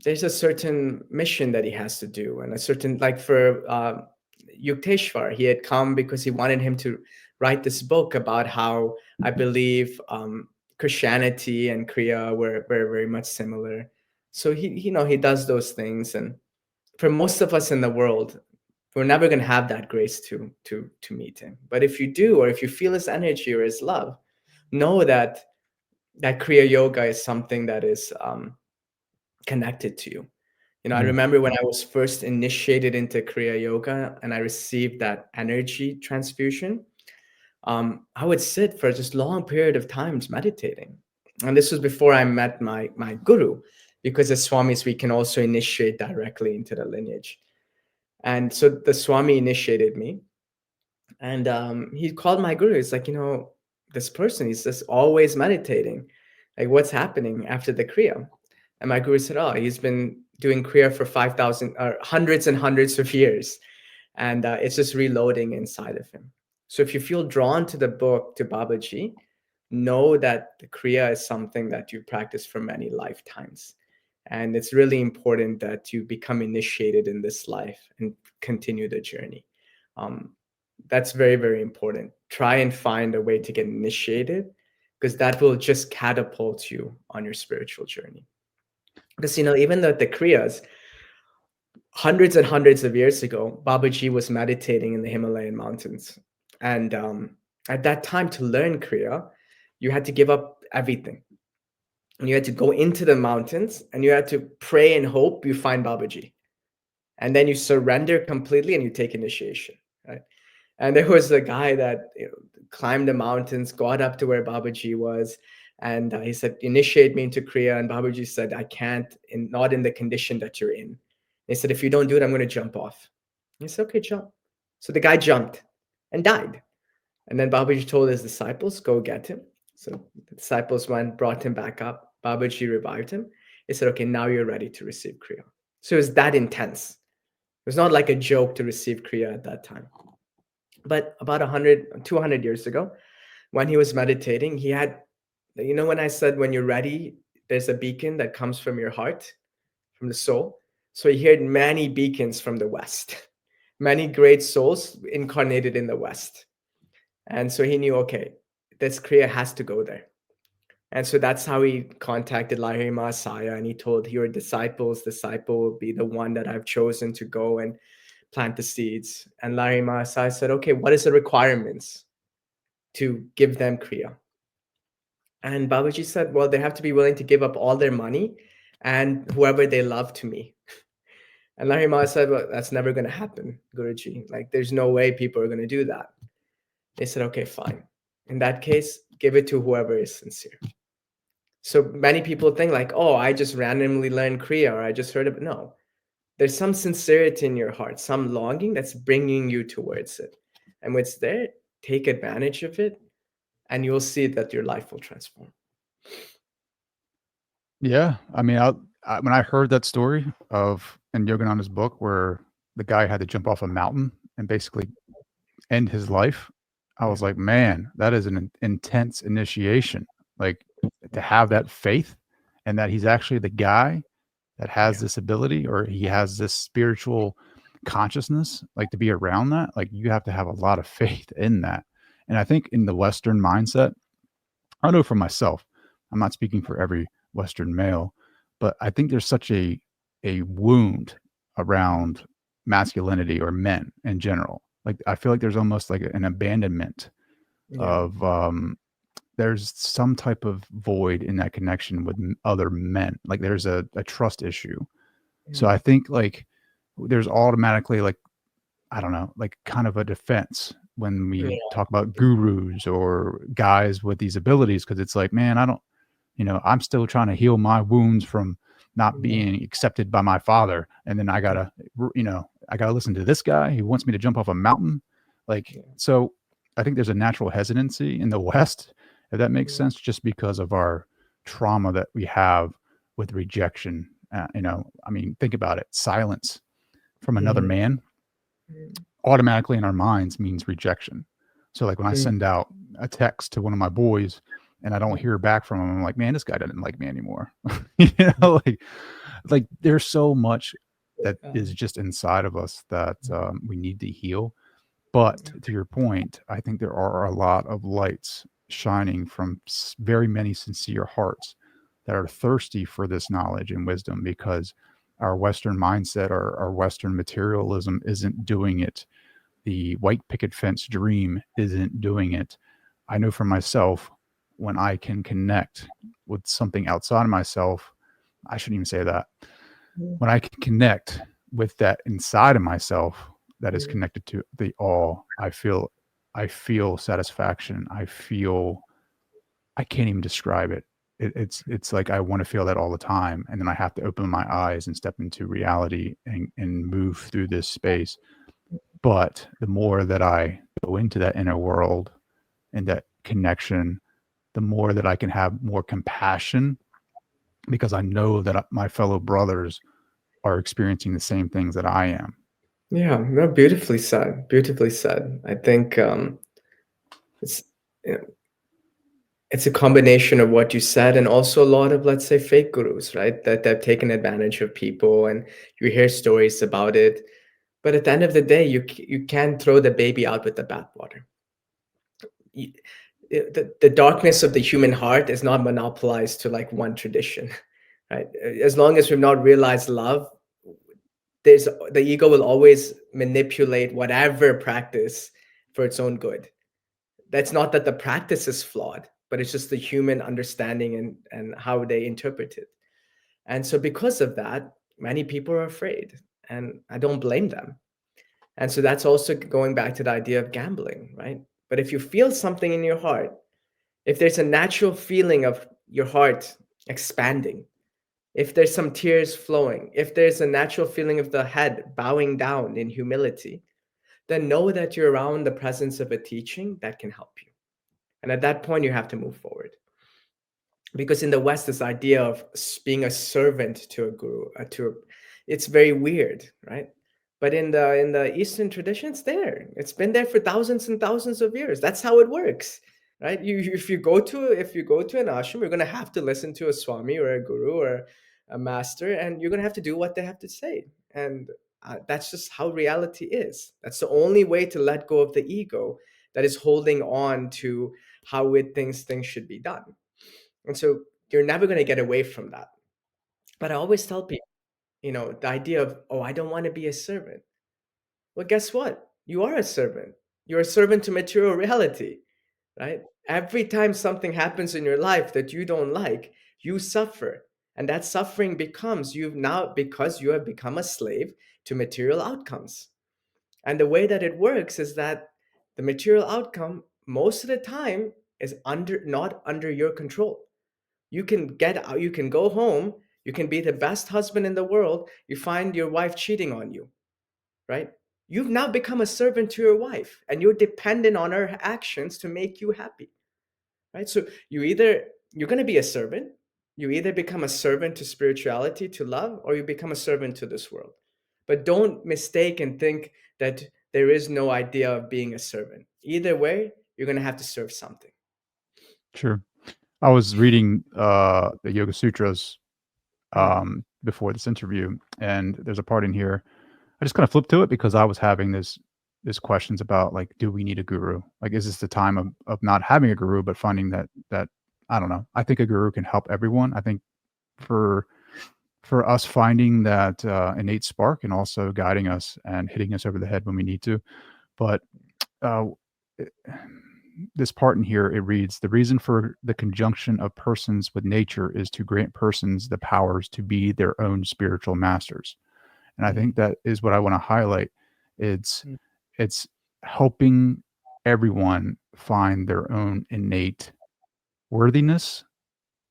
there's a certain mission that he has to do, and a certain, like for Yukteswar, he had come because he wanted him to write this book about how I believe Christianity and Kriya were very much similar. So he does those things, and for most of us in the world, we're never going to have that grace to meet him. But if you do, or if you feel his energy or his love, know that Kriya Yoga is something that is connected to you. I Mm. remember when I was first initiated into Kriya Yoga and I received that energy transfusion, I would sit for just long period of times meditating. And this was before I met my guru, because as Swamis, we can also initiate directly into the lineage. And so the Swami initiated me, and he called my guru. He's like, this person, he's just always meditating. Like, what's happening after the Kriya? And my guru said, oh, he's been doing Kriya for 5,000 or hundreds and hundreds of years. And it's just reloading inside of him. So if you feel drawn to the book, to Babaji, know that the Kriya is something that you practice for many lifetimes. And it's really important that you become initiated in this life and continue the journey. Um, that's very, very important. Try and find a way to get initiated, because that will just catapult you on your spiritual journey. Because, even the Kriyas, hundreds and hundreds of years ago, Babaji was meditating in the Himalayan mountains. And at that time, to learn Kriya, you had to give up everything. And you had to go into the mountains and you had to pray and hope you find Babaji. And then you surrender completely and you take initiation, right? And there was a guy that climbed the mountains, got up to where Babaji was, and he said, "Initiate me into Kriya." And Babaji said, "I can't, not in the condition that you're in." He said, "If you don't do it, I'm going to jump off." He said, "Okay, jump." So the guy jumped and died. And then Babaji told his disciples, "Go get him." So the disciples went, brought him back up. Babaji revived him. He said, "Okay, now you're ready to receive Kriya." So it was that intense. It was not like a joke to receive Kriya at that time. But about 100, 200 years ago, when he was meditating, he had, when I said, when you're ready, there's a beacon that comes from your heart, from the soul. So he heard many beacons from the West, many great souls incarnated in the West. And so he knew, okay, this Kriya has to go there. And so that's how he contacted Lahiri Mahasaya, and he told, your disciple will be the one that I've chosen to go and plant the seeds. And Lahiri Mahasaya said, okay, what is the requirements to give them Kriya? And Babaji said, well, they have to be willing to give up all their money and whoever they love to me. And Lahiri Mahasaya said, well, that's never going to happen, Guruji. Like, there's no way people are going to do that. They said, okay, fine. In that case, give it to whoever is sincere. So many people think like, oh, I just randomly learned Kriya, or I just heard of it. No, there's some sincerity in your heart, some longing that's bringing you towards it. And when it's there, take advantage of it, and you'll see that your life will transform. Yeah, I mean, when I heard that story of in Yogananda's book where the guy had to jump off a mountain and basically end his life, I Yeah. was like, man, that is an intense initiation. Like to have that faith and that he's actually the guy that has Yeah. this ability or he has this spiritual consciousness, like to be around that, like you have to have a lot of faith in that. And I think in the Western mindset, I know for myself, I'm not speaking for every Western male, but I think there's such a wound around masculinity or men in general. Like I feel like there's almost like an abandonment Yeah. of there's some type of void in that connection with other men. Like there's a trust issue. So Yeah. I think like there's automatically like I don't know, like kind of a defense when we Yeah. talk about gurus or guys with these abilities because it's like, man, I don't, I'm still trying to heal my wounds from not Yeah. being accepted by my father, and then I gotta listen to this guy who wants me to jump off a mountain, like Yeah. so. I think there's a natural hesitancy in the West, if that makes sense, just because of our trauma that we have with rejection. I mean, think about it: silence from another Mhm. man automatically in our minds means rejection. So like when I Mhm. send out a text to one of my boys and I don't Mm. hear back from them, I'm like, man, this guy doesn't like me anymore. You know, like there's so much that is just inside of us that we need to heal. But to your point, I think there are a lot of lights shining from very many sincere hearts that are thirsty for this knowledge and wisdom, because our Western mindset, our Western materialism isn't doing it. The white picket fence dream isn't doing it. I know for myself, when I can connect with something outside of myself, I shouldn't even say that. When I can connect with that inside of myself that is connected to the all, I feel satisfaction. I can't even describe it. It's like I want to feel that all the time, and then I have to open my eyes and step into reality and move through this space. But the more that I go into that inner world and that connection, the more that I can have more compassion, because I know that my fellow brothers are experiencing the same things that I am. Yeah, no, beautifully said. Beautifully said. I think it's you know, it's a combination of what you said and also a lot of, let's say, fake gurus, right? That have taken advantage of people, and you hear stories about it. But at the end of the day, you can't throw the baby out with the bathwater. You- the darkness of the human heart is not monopolized to like one tradition, right? As long as we've not realized love, there's the ego will always manipulate whatever practice for its own good. That's not that the practice is flawed, but it's just the human understanding and how they interpret it. And so because of that, many people are afraid, and I don't blame them. And so that's also going back to the idea of gambling, right? But if you feel something in your heart, if there's a natural feeling of your heart expanding, if there's some tears flowing, if there's a natural feeling of the head bowing down in humility, then know that you're around the presence of a teaching that can help you. And at that point, you have to move forward. Because in the West, this idea of being a servant to a guru, it's very weird, right? But in the Eastern tradition, it's there. It's been there for thousands and thousands of years. That's how it works, right? If you go to an ashram, you're gonna have to listen to a swami or a guru or a master, and you're gonna have to do what they have to say. And that's just how reality is. That's the only way to let go of the ego that is holding on to how it thinks things should be done. And so you're never going to get away from that. But I always tell people, the idea of, oh, I don't want to be a servant. Well, guess what? You are a servant. You're a servant to material reality, right? Every time something happens in your life that you don't like, you suffer. And that suffering becomes you've now because you have become a slave to material outcomes. And the way that it works is that the material outcome most of the time is not under your control. You can get out, you can go home, you can be the best husband in the world, you find your wife cheating on you, right? You've now become a servant to your wife and you're dependent on her actions to make you happy, right? So you're going to be a servant, you either become a servant to spirituality, to love, or you become a servant to this world. But don't mistake and think that there is no idea of being a servant. Either way, you're going to have to serve something. Sure. I was reading the Yoga Sutras Mm, before this interview, and there's a part in here. I just kind of flipped to it because I was having this questions about, like, do we need a guru? Like, is this the time of not having a guru, but finding that I don't know. I think a guru can help everyone. I think for for us finding that innate spark and also guiding us and hitting us over the head when we need to. But uh, it- this part in here, it reads, the reason for the conjunction of persons with nature is to grant persons the powers to be their own spiritual masters. And I mm, think that is what I want to highlight. It's mm. it's helping everyone find their own innate worthiness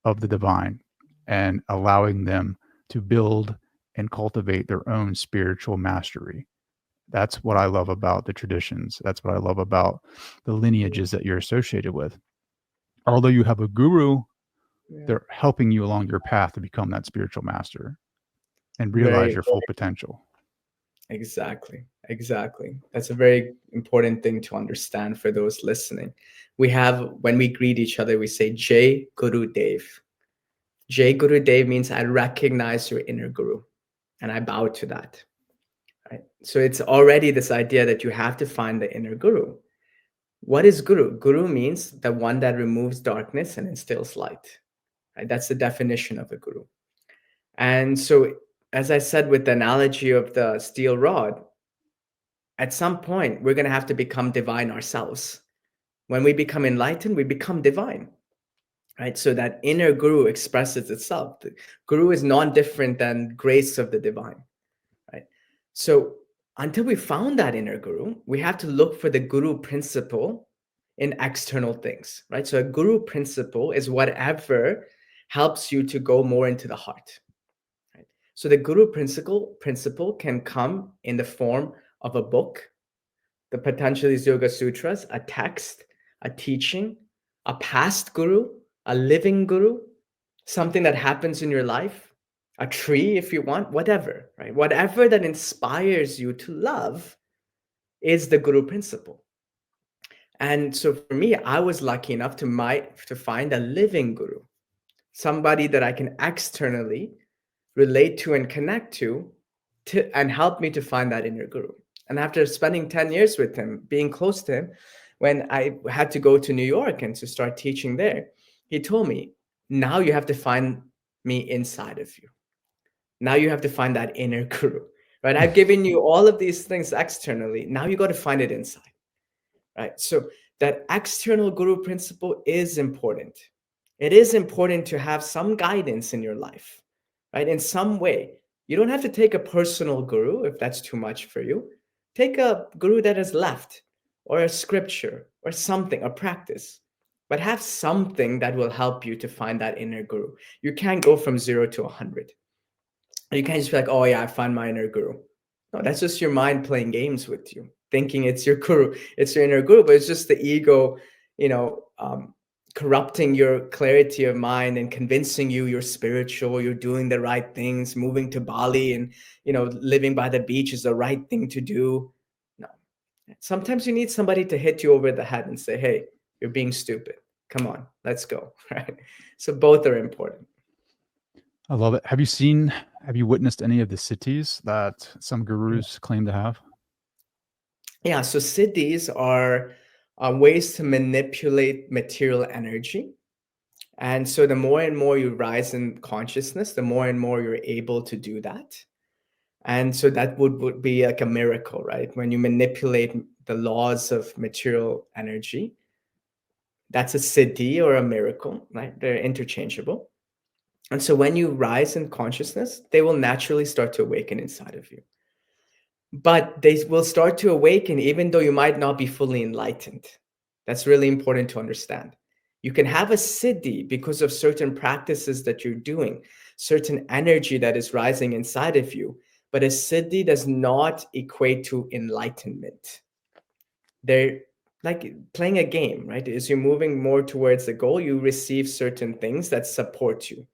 of the divine and allowing them to build and cultivate their own spiritual mastery. That's what I love about the traditions. That's what I love about the lineages that you're associated with. Although you have a guru, Yeah. they're helping you along your path to become that spiritual master and realize Very your full potential. exactly. Exactly. That's a very important thing to understand for those listening. We have, when we greet each other, we say Jai Guru Dev. Jai Guru Dev means I recognize your inner guru and I bow to that. Right? So it's already this idea that you have to find the inner guru. What is guru? Guru means the one that removes darkness and instills light. Right? That's the definition of a guru. And so, as I said with the analogy of the steel rod, at some point we're going to have to become divine ourselves. When we become enlightened, we become divine. Right? So that inner guru expresses itself. The guru is non-different than grace of the divine. Right? So until we found that inner guru, we have to look for the guru principle in external things, right? So a guru principle is whatever helps you to go more into the heart. Right? So the guru principle can come in the form of a book, the Patanjali's Yoga Sutras, a text, a teaching, a past guru, a living guru, something that happens in your life, a tree if you want, whatever, right? Whatever that inspires you to love is the guru principle. And so for me, I was lucky enough to find a living guru, somebody that I can externally relate to and connect to and help me to find that inner guru. And after spending 10 years with him, being close to him, when I had to go to New York and to start teaching there, he told me, now you have to find me inside of you. Now you have to find that inner guru, right? I've given you all of these things externally. Now you got to find it inside, right? So that external guru principle is important. It is important to have some guidance in your life, right? In some way. You don't have to take a personal guru if that's too much for you. Take a guru that is left, or a scripture, or something, a practice. But have something that will help you to find that inner guru. You can't go from 0 to 100. You can't just be like, oh yeah, I found my inner guru. No, that's just your mind playing games with you, thinking it's your guru, it's your inner guru, but it's just the ego, you know, corrupting your clarity of mind and convincing you you're spiritual, you're doing the right things, moving to Bali and, you know, living by the beach is the right thing to do. No. Sometimes you need somebody to hit you over the head and say, hey, you're being stupid. Come on, let's go. Right? So both are important. I love it. Have you witnessed any of the cities that some gurus claim to have? Yeah, so siddhis are ways to manipulate material energy. And so the more and more you rise in consciousness, the more and more you're able to do that. And so that would be like a miracle, right? When you manipulate the laws of material energy, that's a siddhi or a miracle, right? They're interchangeable. And so when you rise in consciousness, they will naturally start to awaken inside of you. But they will start to awaken even though you might not be fully enlightened. That's really important to understand. You can have a siddhi because of certain practices that you're doing, certain energy that is rising inside of you. But a siddhi does not equate to enlightenment. They're like playing a game, right? As you're moving more towards the goal, you receive certain things that support you.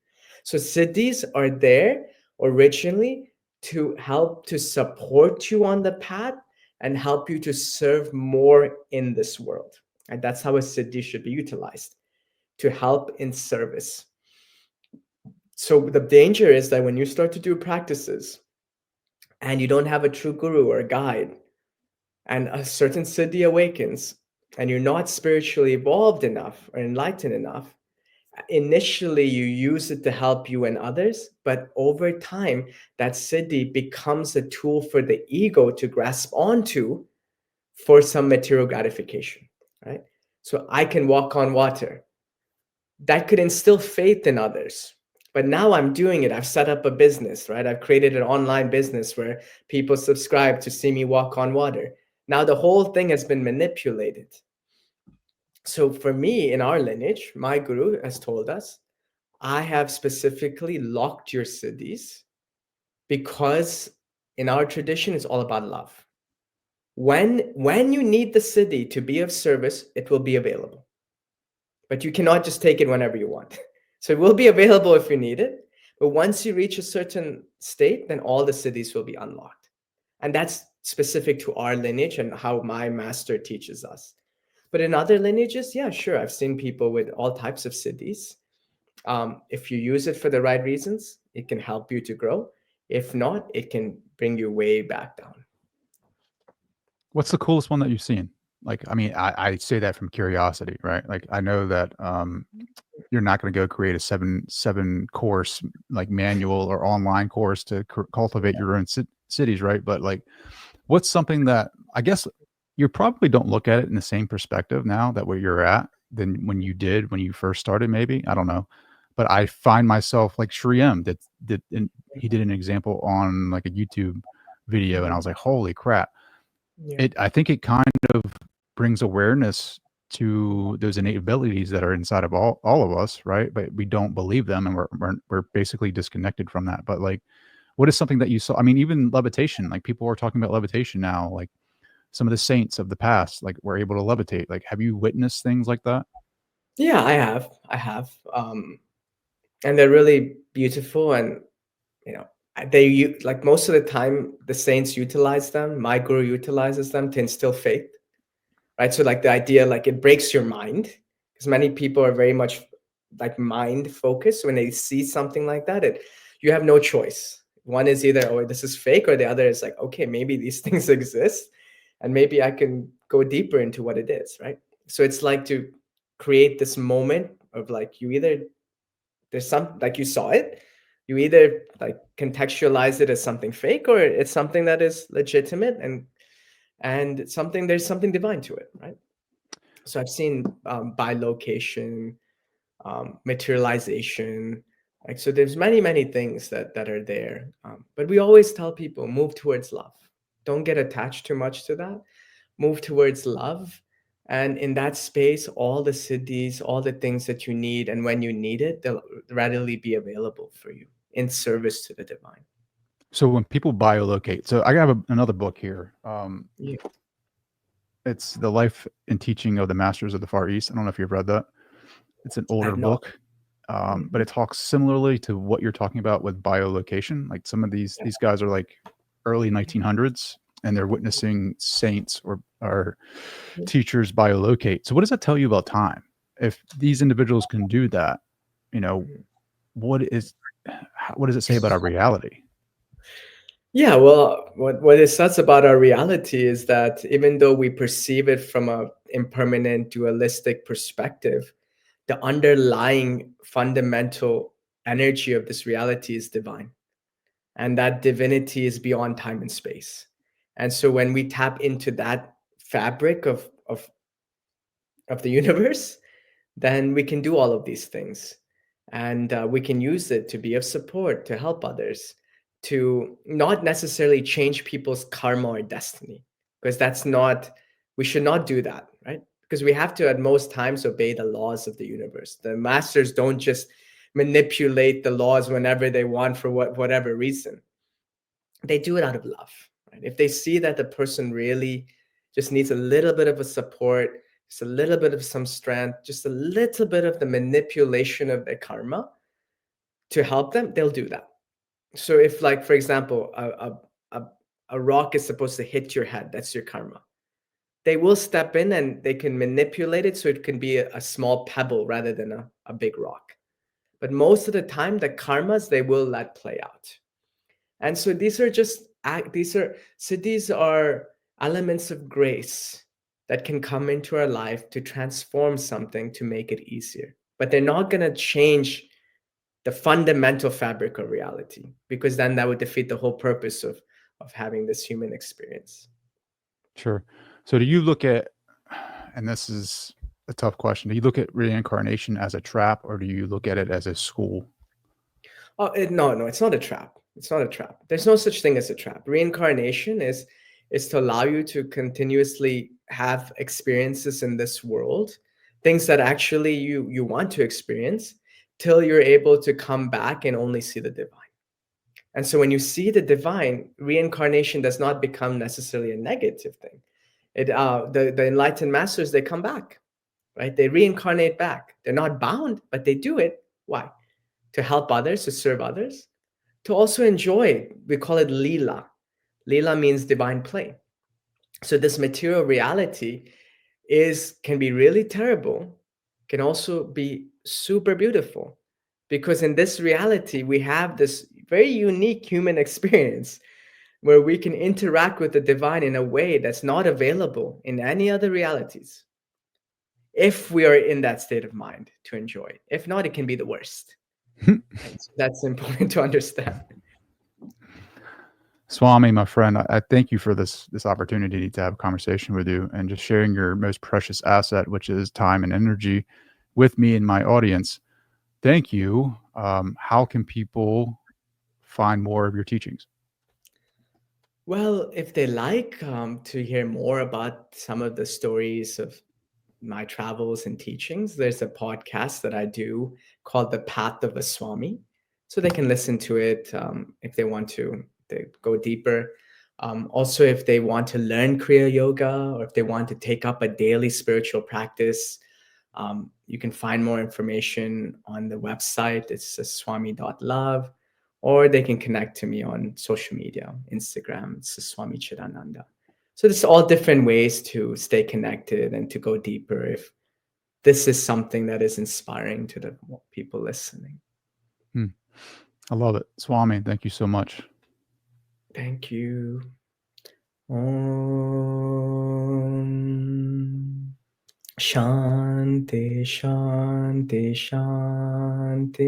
So siddhis are there originally to help to support you on the path and help you to serve more in this world. And that's how a siddhi should be utilized, to help in service. So the danger is that when you start to do practices and you don't have a true guru or a guide, and a certain siddhi awakens, and you're not spiritually evolved enough or enlightened enough, initially you use it to help you and others, but over time, that siddhi becomes a tool for the ego to grasp onto for some material gratification, right? So I can walk on water. That could instill faith in others. But now I'm doing it. I've set up a business, right? I've created an online business where people subscribe to see me walk on water. Now the whole thing has been manipulated. So for me, in our lineage, my guru has told us, I have specifically locked your siddhis because in our tradition, it's all about love. When you need the siddhi to be of service, it will be available. But you cannot just take it whenever you want. So it will be available if you need it. But once you reach a certain state, then all the siddhis will be unlocked. And that's specific to our lineage and how my master teaches us. But in other lineages, yeah, sure, I've seen people with all types of siddhis. If you use it for the right reasons, it can help you to grow. If not, it can bring you way back down. What's the coolest one that you've seen? Like, I mean, I say that from curiosity, right? Like, I know that you're not going to go create a seven course like manual or online course to cultivate your own cities, right? But like, what's something that I guess you probably don't look at it in the same perspective now that where you're at than when you did when you first started? Maybe I don't know, but I find myself like Sri M he did an example on like a YouTube video, and I was like, holy crap! Yeah. I think it kind of brings awareness to those innate abilities that are inside of all of us, right? But we don't believe them, and we're basically disconnected from that. But like, what is something that you saw? I mean, even levitation, like people are talking about levitation now, like some of the saints of the past, like were able to levitate. Like, have you witnessed things like that? Yeah, I have. And they're really beautiful, and you know, like most of the time the saints utilize them. My guru utilizes them to instill faith, right? So like the idea, like it breaks your mind, because many people are very much like mind focused. When they see something like that, you have no choice. One is either, oh, this is fake, or the other is like, okay, maybe these things exist, and maybe I can go deeper into what it is, right? So it's like to create this moment of like, you either, there's some, like you saw it, you either like contextualize it as something fake, or it's something that is legitimate, and something, there's something divine to it, right? So I've seen bilocation, materialization, like, so there's many things that are there, but we always tell people, move towards love. Don't get attached too much to that. Move towards love, and in that space, all the siddhis, all the things that you need, and when you need it, they'll readily be available for you in service to the divine. So when people biolocate, so I have another book here. Yeah. It's The Life and Teaching of the Masters of the Far East. I don't know if you've read that. It's an I older have not. book, but it talks similarly to what you're talking about with biolocation. Like some of these guys are like early 1900s, and they're witnessing saints or teachers biolocate. So what does that tell you about time? If these individuals can do that, you know, what does it say about our reality? Yeah, well, what is such about our reality is that even though we perceive it from a impermanent dualistic perspective, the underlying fundamental energy of this reality is divine. And that divinity is beyond time and space. And so when we tap into that fabric of the universe, then we can do all of these things. And we can use it to be of support, to help others, to not necessarily change people's karma or destiny, because that's not, we should not do that, right? Because we have to, at most times, obey the laws of the universe. The masters don't just manipulate the laws whenever they want for whatever reason. They do it out of love, right? If they see that the person really just needs a little bit of a support, just a little bit of some strength, just a little bit of the manipulation of their karma to help them, they'll do that. So if, like, for example, a rock is supposed to hit your head, that's your karma. They will step in and they can manipulate it so it can be a small pebble rather than a big rock. But most of the time, the karmas they will let play out. And so these are just these are elements of grace that can come into our life to transform something to make it easier. But they're not going to change the fundamental fabric of reality, because then that would defeat the whole purpose of having this human experience. Sure. So do you look at, and this is a tough question, do you look at reincarnation as a trap, or do you look at it as a school? Oh, no, it's not a trap. It's not a trap. There's no such thing as a trap. Reincarnation is to allow you to continuously have experiences in this world, things that actually you want to experience, till you're able to come back and only see the divine. And so when you see the divine, reincarnation does not become necessarily a negative thing. The enlightened masters, they come back, right? They reincarnate back. They're not bound, but they do it. Why? To help others, to serve others, to also enjoy. We call it lila. Lila means divine play. So this material reality can be really terrible, can also be super beautiful. Because in this reality, we have this very unique human experience where we can interact with the divine in a way that's not available in any other realities. If we are in that state of mind to enjoy. If not, it can be the worst. And so that's important to understand. Swami, my friend, I thank you for this opportunity to have a conversation with you and just sharing your most precious asset, which is time and energy, with me and my audience. Thank you. How can people find more of your teachings? Well, if they like to hear more about some of the stories of my travels and teachings, there's a podcast that I do called The Path of a Swami. So they can listen to it if they want to go deeper. Also, if they want to learn Kriya Yoga or if they want to take up a daily spiritual practice, you can find more information on the website. It's swami.love, or they can connect to me on social media, Instagram, it's Swami Chidananda. So there's all different ways to stay connected and to go deeper if this is something that is inspiring to the people listening. I love it. Swami, thank you so much. Thank you. Om Shanti Shanti Shanti.